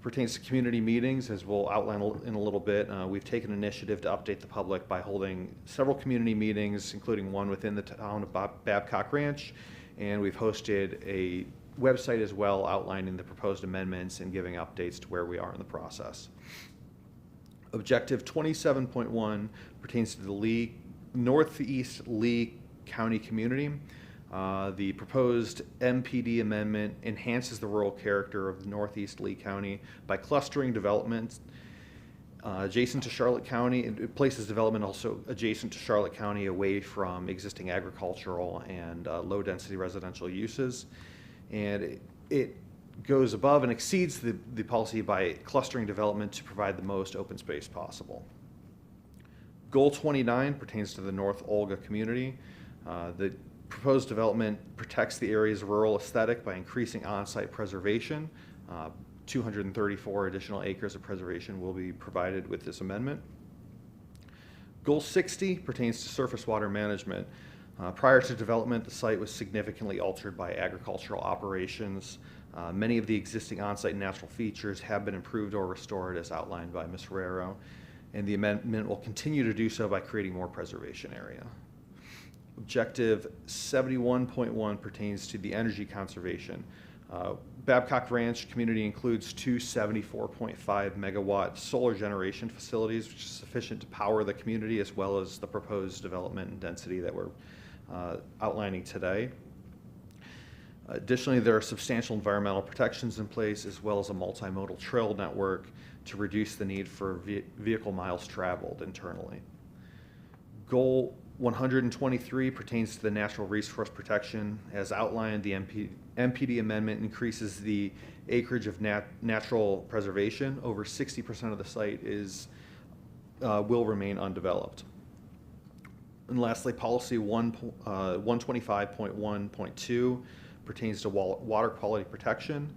pertains to community meetings, as we'll outline in a little bit. We've taken initiative to update the public by holding several community meetings, including one within the town of Babcock Ranch, and we've hosted a website as well outlining the proposed amendments and giving updates to where we are in the process. Objective 27.1 pertains to the Northeast Lee County community. The proposed MPD amendment enhances the rural character of the Northeast Lee County by clustering development adjacent to Charlotte County. It places development also adjacent to Charlotte County away from existing agricultural and low-density residential uses. And it goes above and exceeds the policy by clustering development to provide the most open space possible. Goal 29 pertains to the North Olga community. The proposed development protects the area's rural aesthetic by increasing on-site preservation. 234 additional acres of preservation will be provided with this amendment. Goal 60 pertains to surface water management. Prior to development, the site was significantly altered by agricultural operations. Many of the existing on-site natural features have been improved or restored as outlined by Ms. Herrero, and the amendment will continue to do so by creating more preservation area. Objective 71.1 pertains to the energy conservation. Babcock Ranch community includes 2 74.5 megawatt solar generation facilities, which is sufficient to power the community as well as the proposed development and density that we're outlining today. Additionally, there are substantial environmental protections in place as well as a multimodal trail network to reduce the need for vehicle miles traveled internally. Goal 123 pertains to the natural resource protection. As outlined, the MPD amendment increases the acreage of natural preservation. Over 60% of the site will remain undeveloped. And lastly, policy 125.1.2 pertains to water quality protection.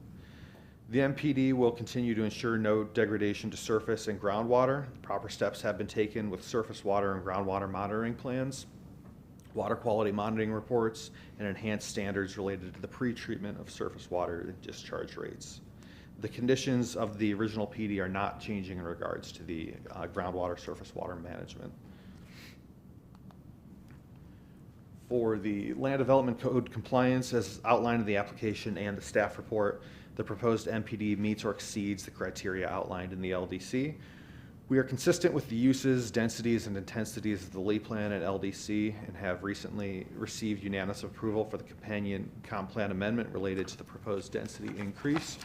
The MPD will continue to ensure no degradation to surface and groundwater. Proper steps have been taken with surface water and groundwater monitoring plans, water quality monitoring reports, and enhanced standards related to the pre-treatment of surface water and discharge rates. The conditions of the original PD are not changing in regards to the groundwater surface water management. For the Land Development Code compliance, as outlined in the application and the staff report, the proposed MPD meets or exceeds the criteria outlined in the LDC. We are consistent with the uses, densities, and intensities of the Lee Plan and LDC and have recently received unanimous approval for the companion comp plan amendment related to the proposed density increase.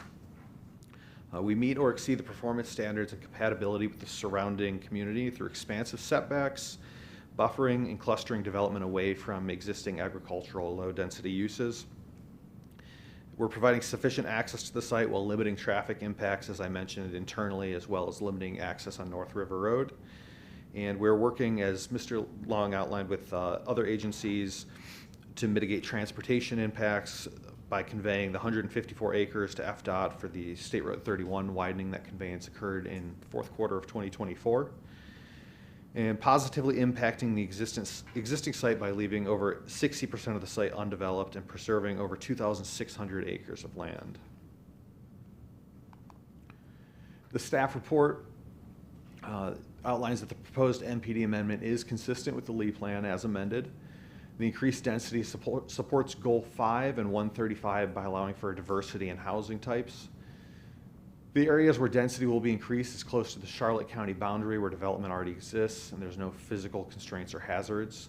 We meet or exceed the performance standards and compatibility with the surrounding community through expansive setbacks, buffering, and clustering development away from existing agricultural low-density uses. We're providing sufficient access to the site while limiting traffic impacts, as I mentioned, internally, as well as limiting access on North River Road. And we're working, as Mr. Long outlined, with other agencies to mitigate transportation impacts by conveying the 154 acres to FDOT for the State Road 31 widening. That conveyance occurred in fourth quarter of 2024. And positively impacting the existing site by leaving over 60% of the site undeveloped and preserving over 2,600 acres of land. The staff report outlines that the proposed MPD amendment is consistent with the Lee Plan as amended. The increased density supports Goal 5 and 135 by allowing for diversity in housing types. The areas where density will be increased is close to the Charlotte County boundary where development already exists and there's no physical constraints or hazards.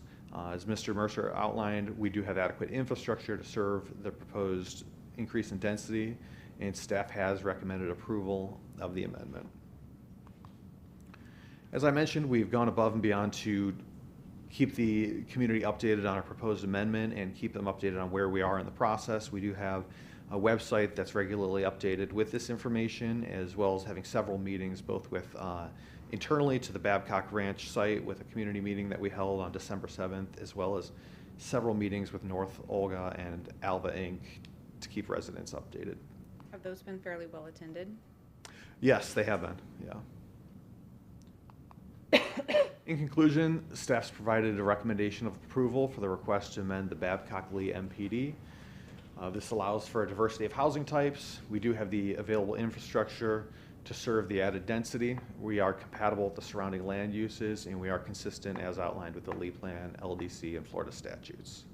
As Mr. Mercer outlined, we do have adequate infrastructure to serve the proposed increase in density, and staff has recommended approval of the amendment. As I mentioned, we've gone above and beyond to keep the community updated on our proposed amendment and keep them updated on where we are in the process. We do have a website that's regularly updated with this information, as well as having several meetings both with internally to the Babcock Ranch site with a community meeting that we held on December 7th, as well as several meetings with North Olga and Alva Inc. to keep residents updated. Have those been fairly well attended? Yes, they have been, yeah. In conclusion, staff's provided a recommendation of approval for the request to amend the Babcock Lee MPD. This allows for a diversity of housing types. We do have the available infrastructure to serve the added density. We are compatible with the surrounding land uses, and we are consistent as outlined with the Lee Plan, LDC, and Florida statutes.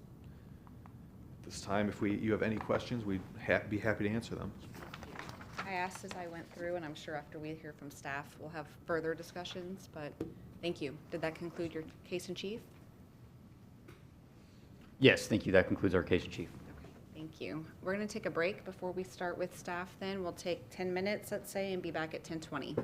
At this time, if you have any questions, we'd be happy to answer them. I asked as I went through, and I'm sure after we hear from staff, we'll have further discussions, but thank you. Did that conclude your case in chief? Yes, thank you. That concludes our case in chief. Thank you. We're going to take a break before we start with staff then. We'll take 10 minutes, let's say, and be back at 10:20.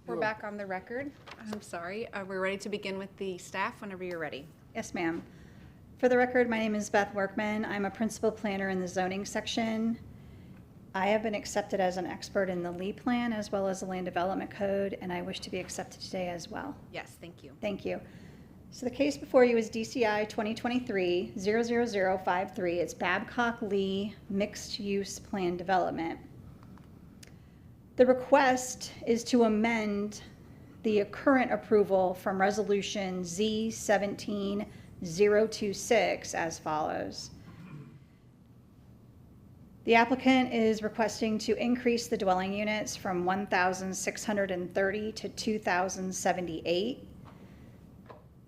We're back on the record. I'm sorry. We're ready to begin with the staff whenever you're ready. Yes, ma'am. For the record, my name is Beth Workman. I'm a principal planner in the zoning section. I have been accepted as an expert in the Lee Plan as well as the Land Development Code, and I wish to be accepted today as well. Yes, thank you. Thank you. So the case before you is DCI 2023-00053. It's Babcock Lee Mixed Use Plan Development. The request is to amend the current approval from Resolution Z17026 as follows. The applicant is requesting to increase the dwelling units from 1,630 to 2,078.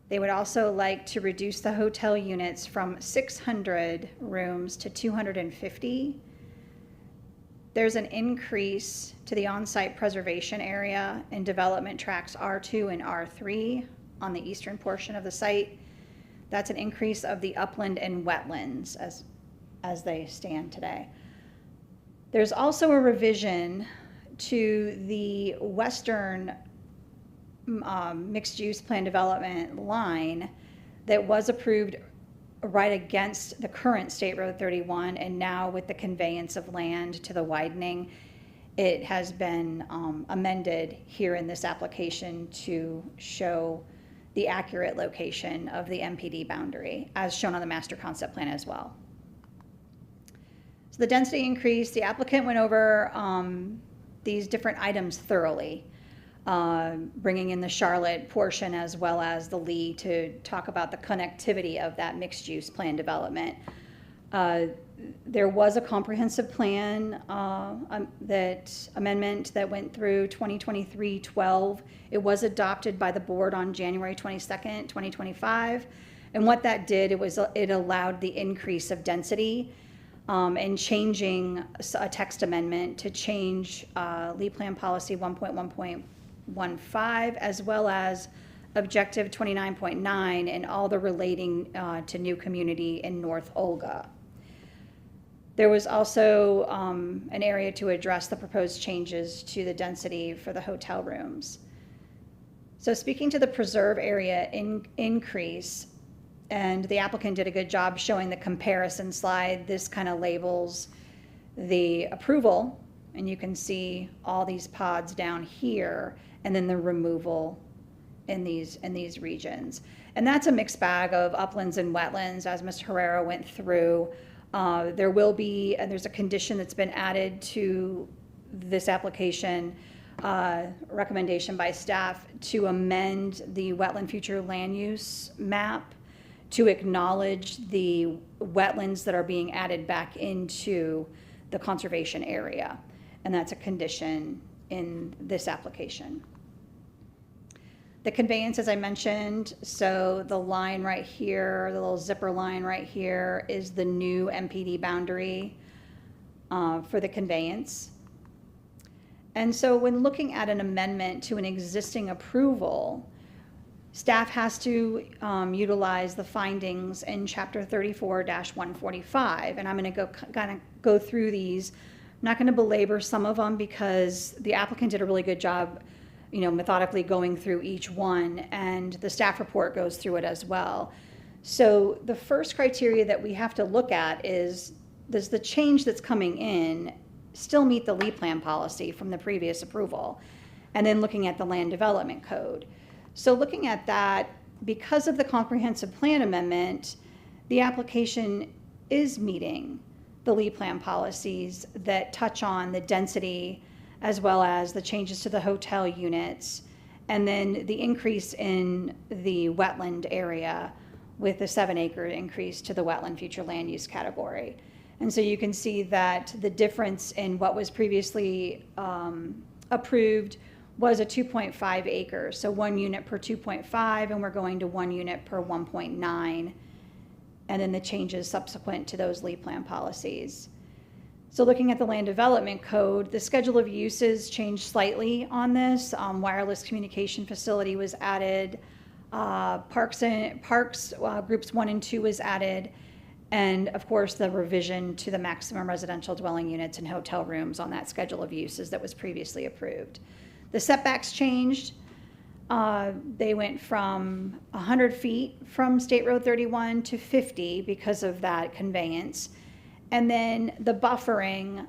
They would also like to reduce the hotel units from 600 rooms to 250. There's an increase to the on-site preservation area in development tracts R2 and R3 on the eastern portion of the site. That's an increase of the upland and wetlands as they stand today. There's also a revision to the western mixed-use plan development line that was approved right against the current State Road 31, and now with the conveyance of land to the widening, it has been amended here in this application to show the accurate location of the MPD boundary, as shown on the master concept plan as well. So the density increase, the applicant went over these different items thoroughly, bringing in the Charlotte portion as well as the Lee to talk about the connectivity of that mixed-use plan development. There was a comprehensive plan amendment that went through 2023-12. It was adopted by the board on January 22nd, 2025. And what that did, it allowed the increase of density and changing a text amendment to change Lee Plan Policy 1.1.15 as well as Objective 29.9 and all the relating to new community in North Olga. There was also an area to address the proposed changes to the density for the hotel rooms. So speaking to the preserve area increase, and the applicant did a good job showing the comparison slide. This kind of labels the approval, and you can see all these pods down here, and then the removal in these regions. And that's a mixed bag of uplands and wetlands, as Mr. Herrera went through. There's a condition that's been added to this application, recommendation by staff to amend the wetland future land use map to acknowledge the wetlands that are being added back into the conservation area. And that's a condition in this application. The conveyance, as I mentioned, so the line right here, the little zipper line right here is the new MPD boundary for the conveyance. And so when looking at an amendment to an existing approval, staff has to utilize the findings in Chapter 34-145, and I'm going to go through these. I'm not going to belabor some of them because the applicant did a really good job, methodically going through each one, and the staff report goes through it as well. So the first criteria that we have to look at is, does the change that's coming in still meet the Lee Plan policy from the previous approval? And then looking at the land development code. So looking at that, because of the comprehensive plan amendment, the application is meeting the Lee Plan policies that touch on the density as well as the changes to the hotel units, and then the increase in the wetland area with the 7-acre increase to the wetland future land use category. And so you can see that the difference in what was previously approved was a 2.5 acres, so 1 unit per 2.5, and we're going to 1 unit per 1.9, and then the changes subsequent to those Lee Plan policies. So looking at the land development code, the schedule of uses changed slightly on this. Wireless communication facility was added, parks groups 1 and 2 was added, and of course the revision to the maximum residential dwelling units and hotel rooms on that schedule of uses that was previously approved. The setbacks changed. They went from 100 feet from State Road 31 to 50 because of that conveyance. And then the buffering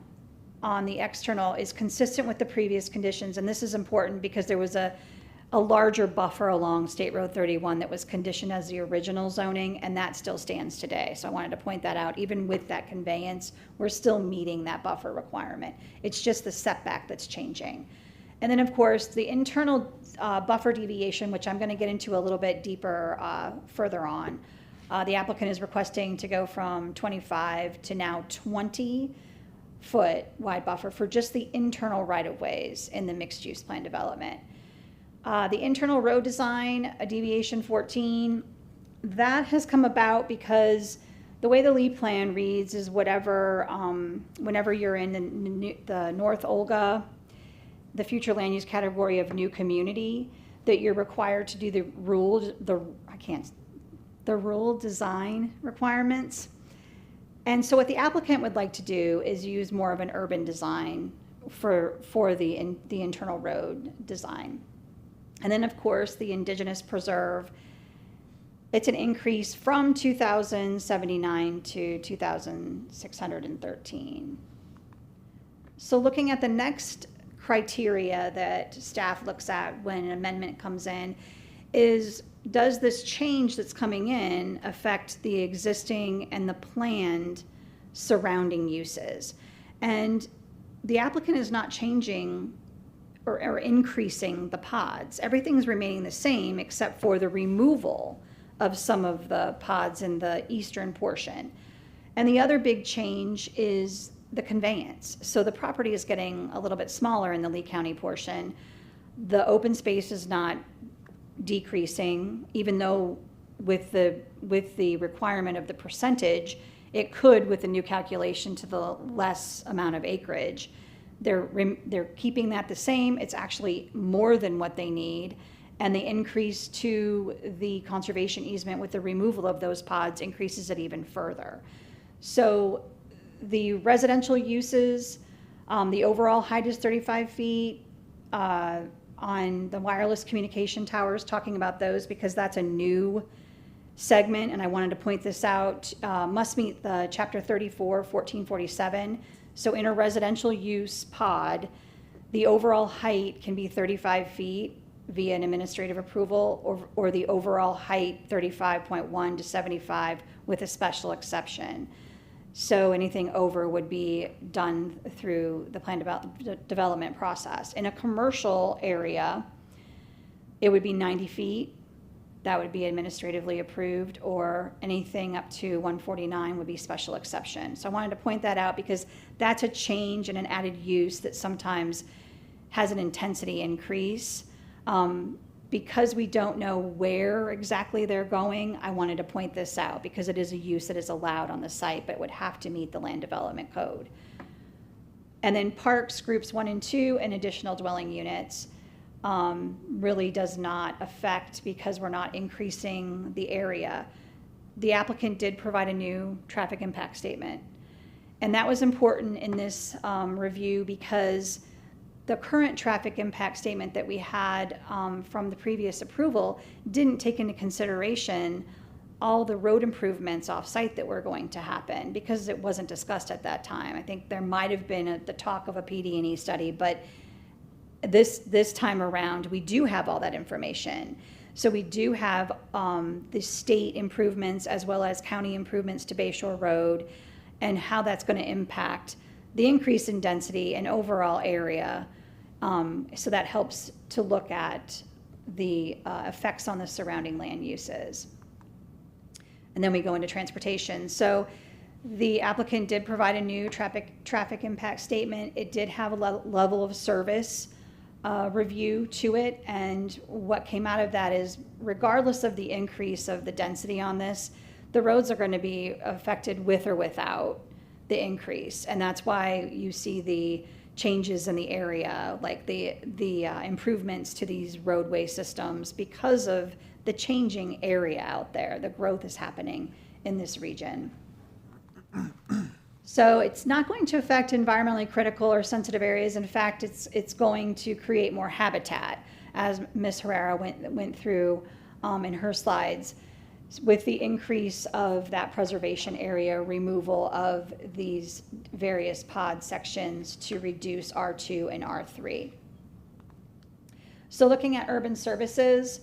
on the external is consistent with the previous conditions. And this is important because there was a larger buffer along State Road 31 that was conditioned as the original zoning, and that still stands today. So I wanted to point that out. Even with that conveyance, we're still meeting that buffer requirement. It's just the setback that's changing. And then, of course, the internal buffer deviation, which I'm going to get into a little bit deeper further on. The applicant is requesting to go from 25 to now 20-foot wide buffer for just the internal right-of-ways in the mixed-use plan development. The internal road design, a deviation 14, that has come about because the way the Lee plan reads is whatever, whenever you're in the North Olga, the future land use category of new community, that you're required to do the rule design requirements. And so what the applicant would like to do is use more of an urban design for the internal road design. And then, of course, the indigenous preserve, it's an increase from 2,079 to 2,613. So looking at the next criteria that staff looks at when an amendment comes in is, does this change that's coming in affect the existing and the planned surrounding uses? And the applicant is not changing or increasing the pods. Everything's remaining the same except for the removal of some of the pods in the eastern portion. And the other big change is the conveyance. So the property is getting a little bit smaller in the Lee County portion. The open space is not decreasing, even though with the requirement of the percentage, it could with the new calculation to the less amount of acreage. They're keeping that the same. It's actually more than what they need. And the increase to the conservation easement with the removal of those pods increases it even further. So the residential uses, the overall height is 35 feet. On the wireless communication towers, talking about those because that's a new segment, and I wanted to point this out, must meet the Chapter 34, 1447. So in a residential use pod, the overall height can be 35 feet via an administrative approval, or the overall height 35.1 to 75 with a special exception. So anything over would be done through the plan development process. In a commercial area, it would be 90 feet. That would be administratively approved, or anything up to 149 would be special exception. So I wanted to point that out because that's a change and an added use that sometimes has an intensity increase. Because we don't know where exactly they're going, I wanted to point this out because it is a use that is allowed on the site, but would have to meet the land development code. And then parks, groups 1 and 2, and additional dwelling units really does not affect because we're not increasing the area. The applicant did provide a new traffic impact statement. And that was important in this review because the current traffic impact statement that we had from the previous approval didn't take into consideration all the road improvements off-site that were going to happen because it wasn't discussed at that time. I think there might have been the talk of a PD&E study, but this time around, we do have all that information. So we do have the state improvements as well as county improvements to Bayshore Road and how that's going to impact the increase in density and overall area. So that helps to look at the effects on the surrounding land uses. And then we go into transportation. So the applicant did provide a new traffic impact statement. It did have a level of service review to it. And what came out of that is regardless of the increase of the density on this, the roads are going to be affected with or without the increase. And that's why you see the changes in the area, like the improvements to these roadway systems because of the changing area out there. The growth is happening in this region. So it's not going to affect environmentally critical or sensitive areas. In fact, it's going to create more habitat, as Ms. Herrera went through in her slides, with the increase of that preservation area, removal of these various pod sections to reduce R2 and R3. So looking at urban services,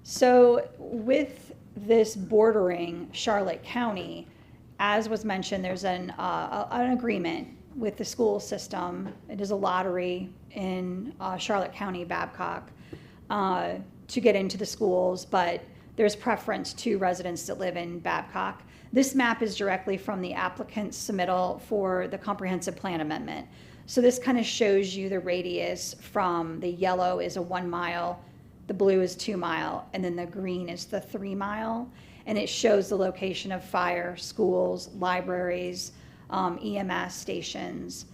so with this bordering Charlotte County, as was mentioned, there's an agreement with the school system. It is a lottery in Charlotte County, Babcock, to get into the schools, but there's preference to residents that live in Babcock. This map is directly from the applicant's submittal for the comprehensive plan amendment. So this kind of shows you the radius from the yellow is a 1 mile, the blue is 2 mile, and then the green is the 3 mile. And it shows the location of fire, schools, libraries, EMS stations.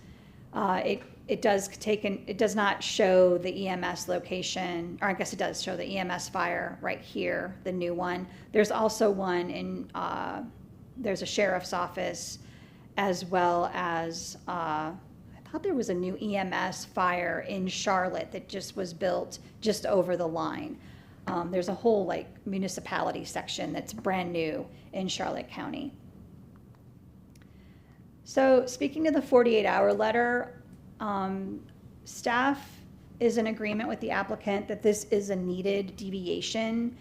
It does not show the EMS location, or I guess it does show the EMS fire right here, the new one. There's also one in, there's a sheriff's office, as well as, I thought there was a new EMS fire in Charlotte that just was built just over the line. There's a whole like municipality section that's brand new in Charlotte County. So speaking to the 48-hour letter, staff is in agreement with the applicant that this is a needed deviation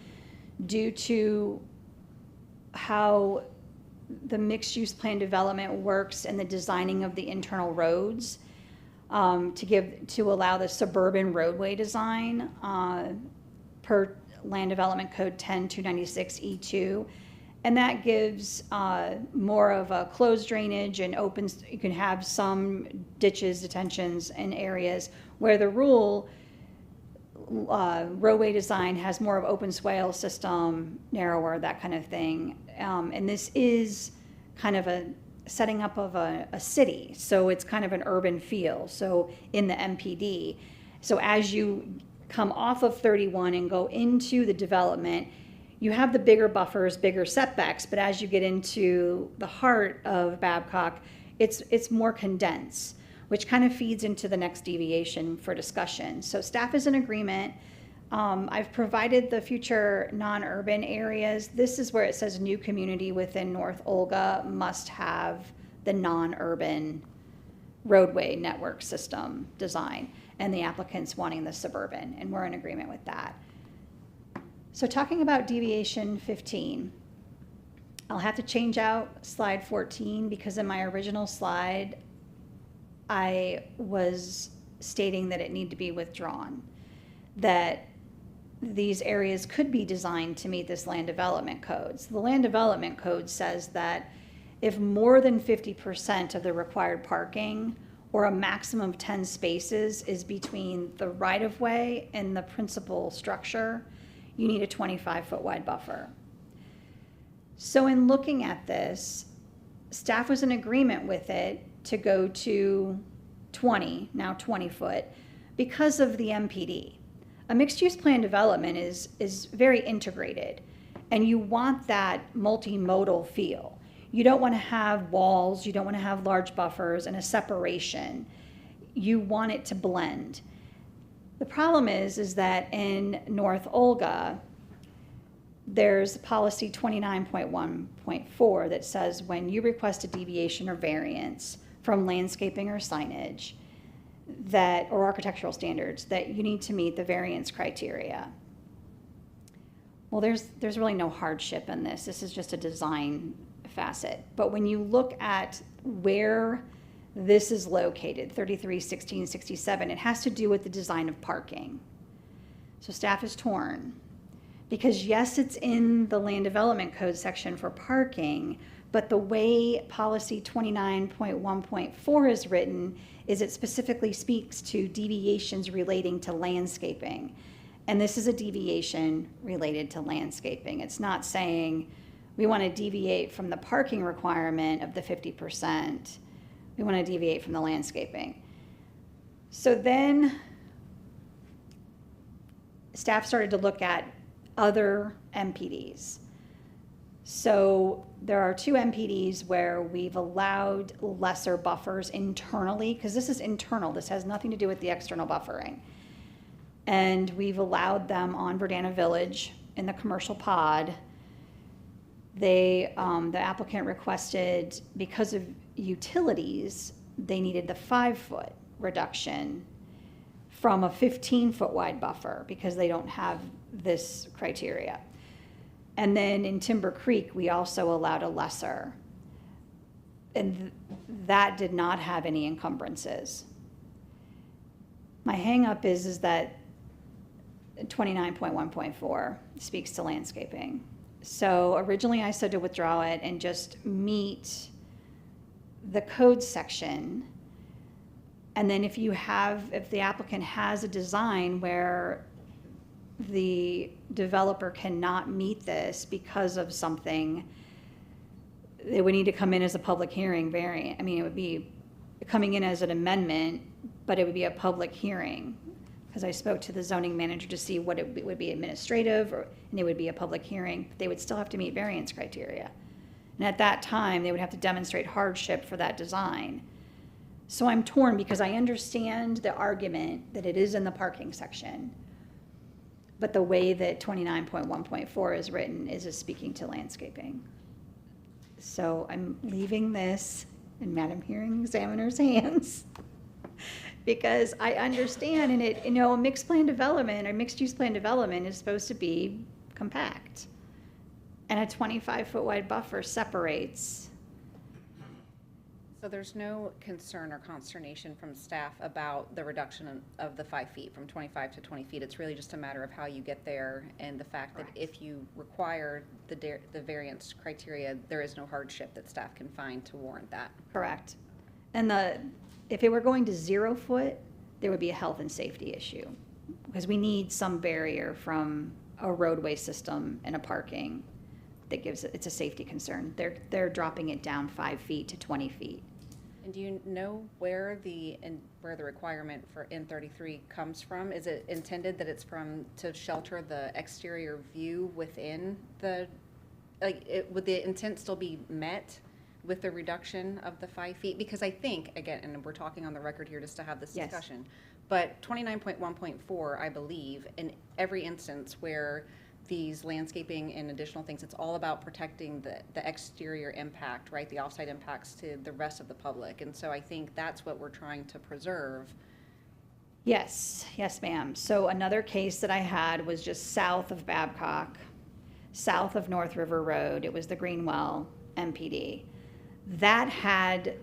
due to how the mixed-use plan development works and the designing of the internal roads, to allow the suburban roadway design per Land Development Code 10296E2. And that gives more of a closed drainage and open, you can have some ditches, detentions in areas where the rule roadway design has more of open swale system, narrower, that kind of thing. And this is kind of a setting up of a city. So it's kind of an urban feel. So in the MPD, so as you come off of 31 and go into the development, you have the bigger buffers, bigger setbacks, but as you get into the heart of Babcock, it's more condensed, which kind of feeds into the next deviation for discussion. So staff is in agreement. I've provided the future non-urban areas. This is where it says new community within North Olga must have the non-urban roadway network system design, and the applicant's wanting the suburban, and we're in agreement with that. So talking about deviation 15, I'll have to change out slide 14 because in my original slide, I was stating that it needed to be withdrawn, that these areas could be designed to meet this land development code. So the land development code says that if more than 50% of the required parking or a maximum of 10 spaces is between the right-of-way and the principal structure, you need a 25-foot wide buffer. So in looking at this, staff was in agreement with it to go to 20, now 20 foot, because of the MPD. A mixed-use plan development is very integrated, and you want that multimodal feel. You don't want to have walls, you don't want to have large buffers and a separation. You want it to blend. The problem is that in North Olga, there's policy 29.1.4 that says when you request a deviation or variance from landscaping or signage that, or architectural standards, that you need to meet the variance criteria. Well, there's really no hardship in this. This is just a design facet. But when you look at where this is located, 33, 16, 67, it has to do with the design of parking. So staff is torn. Because yes, it's in the land development code section for parking, but the way policy 29.1.4 is written is it specifically speaks to deviations relating to landscaping. And this is a deviation related to landscaping. It's not saying we want to deviate from the parking requirement of the 50%. We want to deviate from the landscaping. So then staff started to look at other MPDs. So there are two MPDs where we've allowed lesser buffers internally, because this is internal. This has nothing to do with the external buffering. And we've allowed them on Verdana Village in the commercial pod. The applicant requested, because of utilities, they needed the 5-foot reduction from a 15-foot wide buffer because they don't have this criteria. And then in Timber Creek, we also allowed a lesser. And that did not have any encumbrances. My hang-up is that 29.1.4 speaks to landscaping. So originally I said to withdraw it and just meet the code section. And then if the applicant has a design where the developer cannot meet this because of something, it would need to come in as a public hearing variant. I mean, it would be coming in as an amendment, but it would be a public hearing. Because I spoke to the zoning manager to see what it would be administrative, and it would be a public hearing. But they would still have to meet variance criteria. And at that time, they would have to demonstrate hardship for that design. So I'm torn because I understand the argument that it is in the parking section. But the way that 29.1.4 is written is speaking to landscaping. So I'm leaving this in Madam Hearing Examiner's hands because I understand, and it, a mixed plan development or mixed use plan development is supposed to be compact. And a 25-foot wide buffer separates. So there's no concern or consternation from staff about the reduction of the 5 feet from 25 to 20 feet. It's really just a matter of how you get there and the fact that if you require the variance criteria, there is no hardship that staff can find to warrant that. Correct. And if it were going to 0 foot, there would be a health and safety issue because we need some barrier from a roadway system and a parking that gives it's a safety concern. They're dropping it down 5 feet to 20 feet. And do you know where the requirement for N33 comes from? Is it intended that it's to shelter the exterior view within would the intent still be met with the reduction of the 5 feet? Because I think, again, and we're talking on the record here just to have this Yes. discussion, but 29.1.4, I believe, in every instance where these landscaping and additional things, it's all about protecting the exterior impact, right? The offsite impacts to the rest of the public. And so I think that's what we're trying to preserve. Yes, ma'am. So another case that I had was just south of Babcock, south of North River Road. It was the Greenwell MPD. That had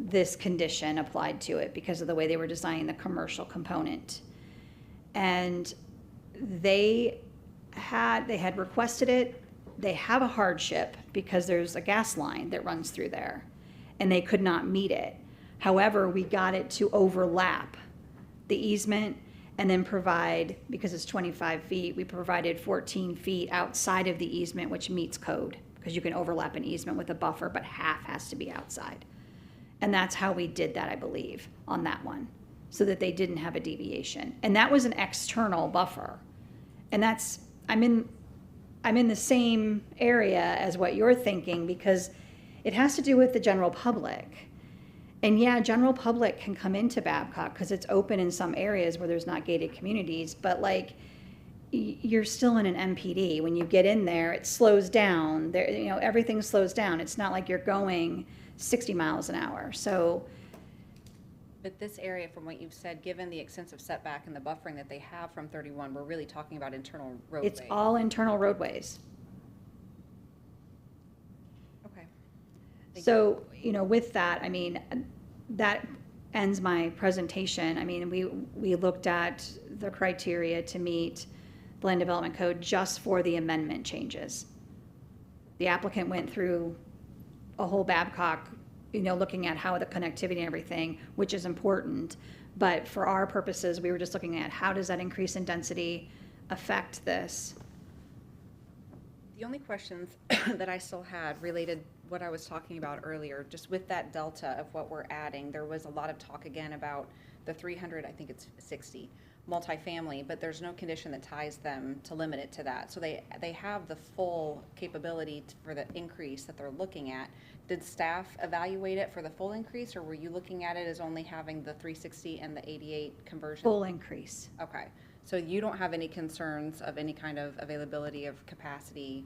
this condition applied to it because of the way they were designing the commercial component. And they had requested it. They have a hardship because there's a gas line that runs through there and they could not meet it. However, we got it to overlap the easement and then provide, because it's 25 feet, we provided 14 feet outside of the easement, which meets code because you can overlap an easement with a buffer, but half has to be outside. And that's how we did that, I believe, on that one, so that they didn't have a deviation. And that was an external buffer. And that's, I'm in the same area as what you're thinking because it has to do with the general public. And yeah, general public can come into Babcock because it's open in some areas where there's not gated communities, but you're still in an MPD. When you get in there, it slows down. There, everything slows down. It's not like you're going 60 miles an hour. So. But this area, from what you've said, given the extensive setback and the buffering that they have from 31, we're really talking about internal roadways. It's all internal roadways. Okay. So, with that, that ends my presentation. We looked at the criteria to meet the land development code just for the amendment changes. The applicant went through a whole Babcock, looking at how the connectivity and everything, which is important. But for our purposes, we were just looking at how does that increase in density affect this? The only questions that I still had related what I was talking about earlier, just with that delta of what we're adding, there was a lot of talk again about the 300, I think it's 60, multifamily, but there's no condition that ties them to limit it to that. So they have the full capability for the increase that they're looking at. Did staff evaluate it for the full increase, or were you looking at it as only having the 360 and the 88 conversion? Full increase. Okay, so you don't have any concerns of any kind of availability of capacity?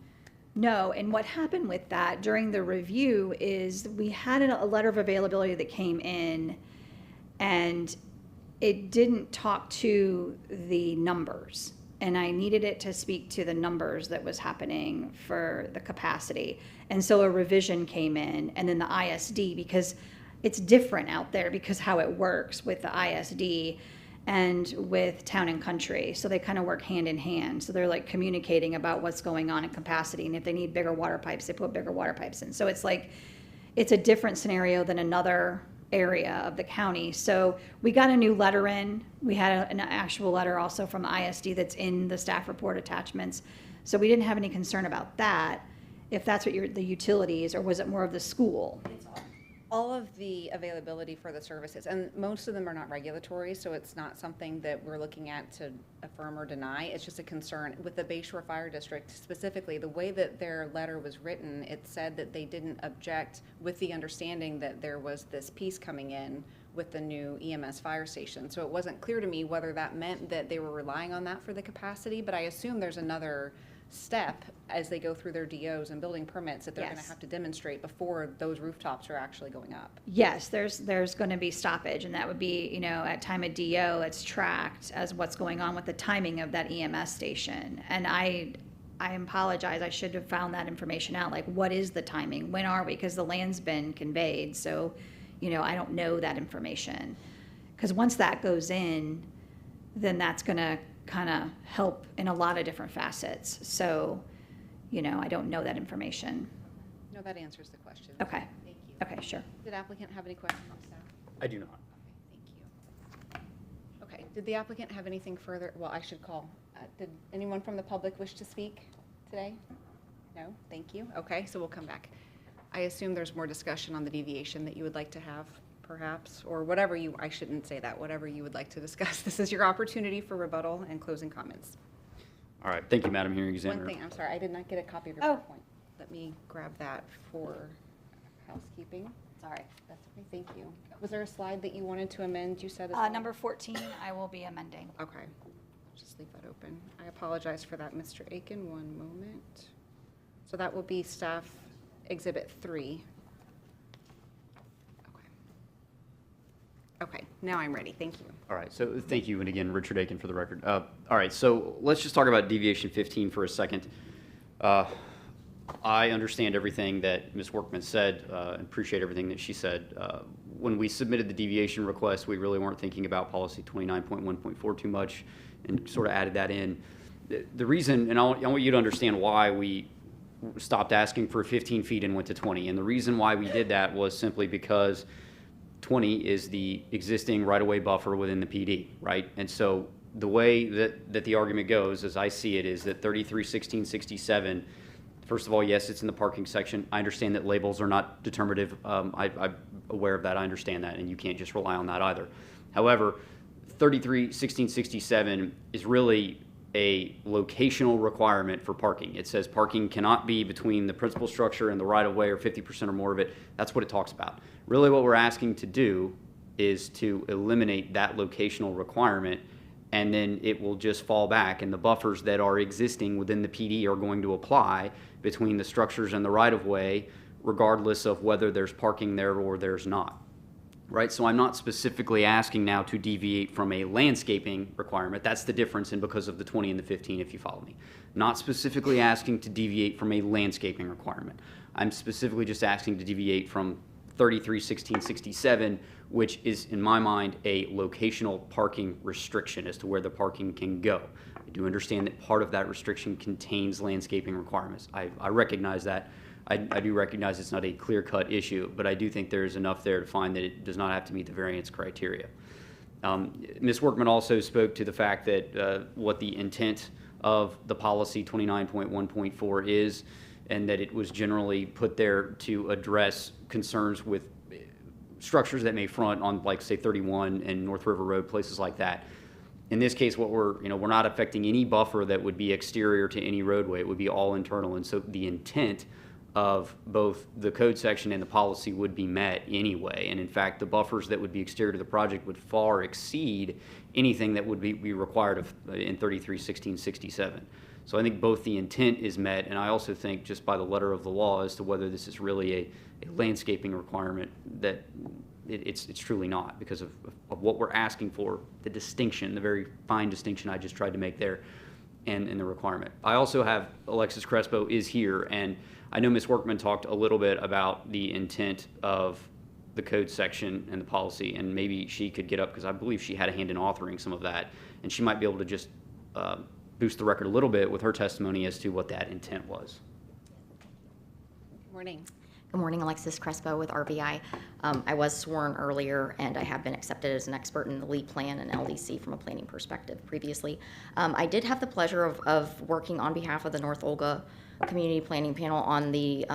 No, and what happened with that during the review is we had a letter of availability that came in, and it didn't talk to the numbers. And I needed it to speak to the numbers that was happening for the capacity. And so a revision came in, and then the ISD, because it's different out there because how it works with the ISD and with Town and Country. So they kind of work hand in hand. So they're like communicating about what's going on in capacity. And if they need bigger water pipes, they put bigger water pipes in. So it's like, it's a different scenario than another area of the county. So we got a new letter in. We had an actual letter also from ISD that's in the staff report attachments. So we didn't have any concern about that, if that's what the utilities, or was it more of the school? All of the availability for the services, and most of them are not regulatory, so it's not something that we're looking at to affirm or deny. It's just a concern. With the Bayshore Fire District specifically, the way that their letter was written, it said that they didn't object with the understanding that there was this piece coming in with the new EMS fire station. So it wasn't clear to me whether that meant that they were relying on that for the capacity, but I assume there's another step as they go through their DOs and building permits that they're going to Yes. have to demonstrate before those rooftops are actually going up. Yes, there's going to be stoppage, and that would be, at time of DO, it's tracked as what's going on with the timing of that EMS station. And I apologize, I should have found that information out, like what is the timing? When are we? Because the land's been conveyed, so, I don't know that information. Because once that goes in, then that's going to kind of help in a lot of different facets. So, I don't know that information. No, that answers the question. Okay. Thank you. Okay, sure. Did applicant have any questions of staff? I do not. Okay, thank you. Okay, did the applicant have anything further? Well, I should call. Did anyone from the public wish to speak today? No, thank you. Okay, so we'll come back. I assume there's more discussion on the deviation that you would like to have, perhaps, or whatever I shouldn't say that, whatever you would like to discuss. This is your opportunity for rebuttal and closing comments. All right, thank you, Madam Hearing Examiner. One thing, I'm sorry, I did not get a copy of your Oh. PowerPoint. Let me grab that for housekeeping. Sorry. That's okay, thank you. Was there a slide that you wanted to amend, you said as well? Number 14, I will be amending. Okay, I'll just leave that open. I apologize for that, Mr. Aiken, one moment. So that will be staff exhibit 3. Okay, now I'm ready, thank you. All right, so thank you, and again, Richard Aiken for the record. All right, so let's just talk about deviation 15 for a second. I understand everything that Ms. Workman said, and appreciate everything that she said. When we submitted the deviation request, we really weren't thinking about policy 29.1.4 too much, and sort of added that in. The reason, and I want you to understand why we stopped asking for 15 feet and went to 20, and the reason why we did that was simply because 20 is the existing right-of-way buffer within the PD, right? And so the way that the argument goes, as I see it, is that 33-16-67, first of all, yes, it's in the parking section. I understand that labels are not determinative. I'm aware of that. I understand that, and you can't just rely on that either. However, 33-16-67 is really a locational requirement for parking. It says parking cannot be between the principal structure and the right-of-way or 50% or more of it. That's what it talks about. Really what we're asking to do is to eliminate that locational requirement, and then it will just fall back, and the buffers that are existing within the PD are going to apply between the structures and the right-of-way, regardless of whether there's parking there or there's not. Right, so I'm not specifically asking now to deviate from a landscaping requirement. That's the difference in because of the 20 and the 15, if you follow me. Not specifically asking to deviate from a landscaping requirement. I'm specifically just asking to deviate from 33-16-67, which is, in my mind, a locational parking restriction as to where the parking can go. I do understand that part of that restriction contains landscaping requirements. I recognize that. I do recognize it's not a clear-cut issue, but I do think there is enough there to find that it does not have to meet the variance criteria. Ms. Workman also spoke to the fact that what the intent of the policy 29.1.4 is, and that it was generally put there to address concerns with structures that may front on, like, say, 31 and North River Road, places like that. In this case, what we're not affecting any buffer that would be exterior to any roadway. It would be all internal. And so the intent of both the code section and the policy would be met anyway. And in fact, the buffers that would be exterior to the project would far exceed anything that would be required in 33-1667. So I think both the intent is met, and I also think just by the letter of the law as to whether this is really a landscaping requirement, that it's truly not, because of what we're asking for, the distinction, the very fine distinction I just tried to make there, and the requirement. I also have Alexis Crespo is here, and I know Ms. Workman talked a little bit about the intent of the code section and the policy, and maybe she could get up, because I believe she had a hand in authoring some of that, and she might be able to just boost the record a little bit with her testimony as to what that intent was. Good morning. Good morning, Alexis Crespo with RBI. I was sworn earlier, and I have been accepted as an expert in the LEAP plan and LDC from a planning perspective previously. I did have the pleasure of working on behalf of the North Olga Community Planning Panel on the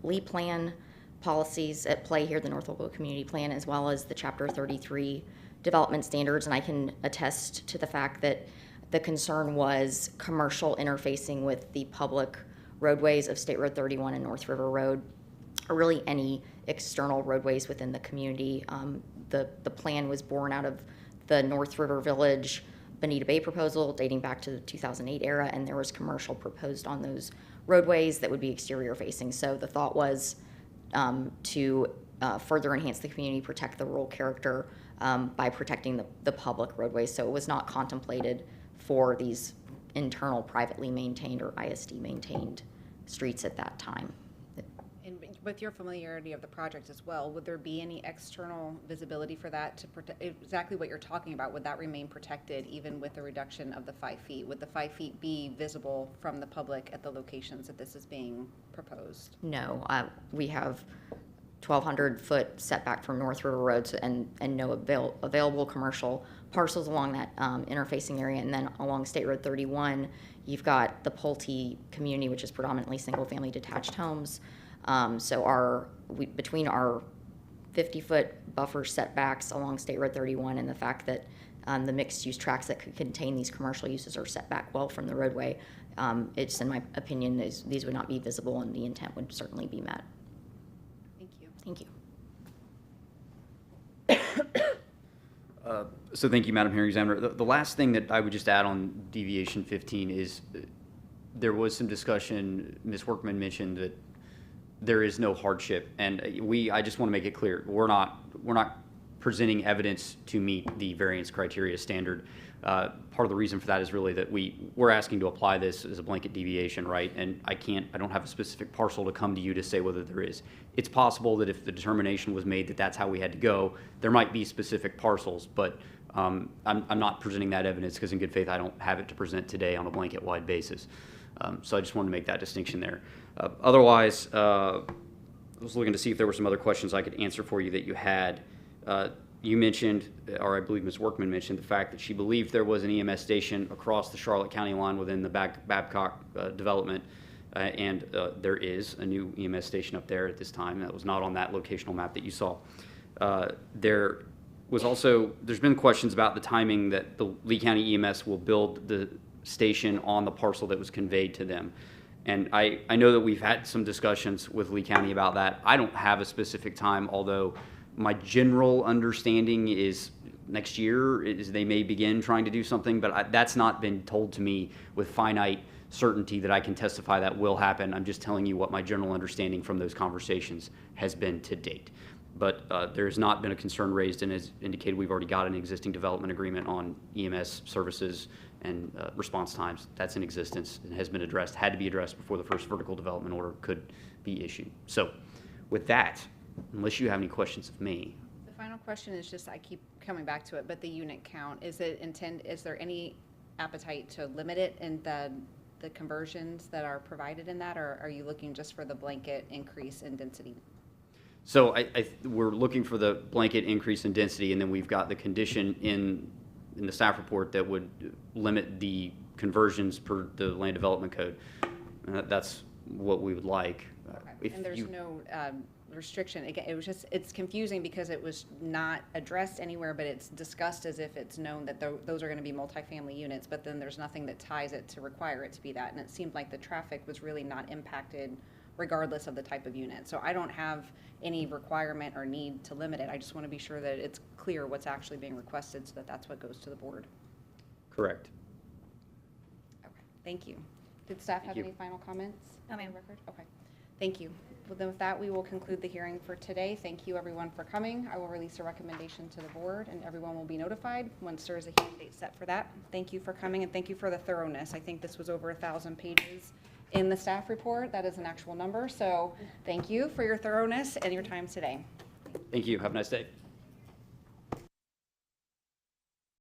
LEAP plan policies at play here, the North Olga Community Plan, as well as the Chapter 33 development standards, and I can attest to the fact that the concern was commercial interfacing with the public roadways of State Road 31 and North River Road, or really any external roadways within the community. The plan was born out of the North River Village Bonita Bay proposal dating back to the 2008 era, and there was commercial proposed on those roadways that would be exterior facing. So the thought was to further enhance the community, protect the rural character by protecting the public roadways. So it was not contemplated for these internal privately maintained or ISD maintained streets at that time. And with your familiarity of the project as well, would there be any external visibility for that to protect exactly what you're talking about? Would that remain protected even with the reduction of the 5 feet? Would the 5 feet be visible from the public at the locations that this is being proposed? No, we have 1,200-foot setback from North River roads and no available commercial parcels along that interfacing area. And then along State Road 31, you've got the Pulte community, which is predominantly single-family detached homes. So between our 50-foot buffer setbacks along State Road 31 and the fact that the mixed-use tracts that could contain these commercial uses are set back well from the roadway, it's, in my opinion, these would not be visible, and the intent would certainly be met. Thank you. Thank you. So thank you, Madam Hearing Examiner. The last thing that I would just add on deviation 15 is there was some discussion, Ms. Workman mentioned that there is no hardship, and I just want to make it clear, we're not presenting evidence to meet the variance criteria standard. Part of the reason for that is really that we're asking to apply this as a blanket deviation, right? And I don't have a specific parcel to come to you to say whether there is. It's possible that if the determination was made that that's how we had to go, there might be specific parcels, but I'm not presenting that evidence because in good faith I don't have it to present today on a blanket wide basis. So I just wanted to make that distinction there. Otherwise, I was looking to see if there were some other questions I could answer for you that you had. You mentioned, or I believe Ms. Workman mentioned, the fact that she believed there was an EMS station across the Charlotte County line within the Babcock development, and there is a new EMS station up there at this time. That was not on that locational map that you saw. There's been questions about the timing that the Lee County EMS will build the station on the parcel that was conveyed to them. And I know that we've had some discussions with Lee County about that. I don't have a specific time, although my general understanding is next year is they may begin trying to do something, but that's not been told to me with finite certainty that I can testify that will happen. I'm just telling you what my general understanding from those conversations has been to date. But there has not been a concern raised, and as indicated, we've already got an existing development agreement on EMS services and response times. That's in existence and has been addressed, had to be addressed before the first vertical development order could be issued. So with that, unless you have any questions of me. The final question is just, I keep coming back to it, but the unit count, is there any appetite to limit it in the conversions that are provided in that, or are you looking just for the blanket increase in density? So we're looking for the blanket increase in density, and then we've got the condition in the staff report that would limit the conversions per the land development code. That's what we would like. Okay. And there's no restriction. Again, it was just, it's confusing because it was not addressed anywhere, but it's discussed as if it's known that those are going to be multifamily units, but then there's nothing that ties it to require it to be that. And it seemed like the traffic was really not impacted regardless of the type of unit. So I don't have any requirement or need to limit it. I just want to be sure that it's clear what's actually being requested so that that's what goes to the board. Correct. Okay, thank you. Did staff have you. any final comments? No, ma'am. on the record? Okay, thank you. Well, then with that, we will conclude the hearing for today. Thank you, everyone, for coming. I will release a recommendation to the board, and everyone will be notified once there is a hearing date set for that. Thank you for coming, and thank you for the thoroughness. I think this was over 1,000 pages in the staff report. That is an actual number, so thank you for your thoroughness and your time today. Thank you. Have a nice day.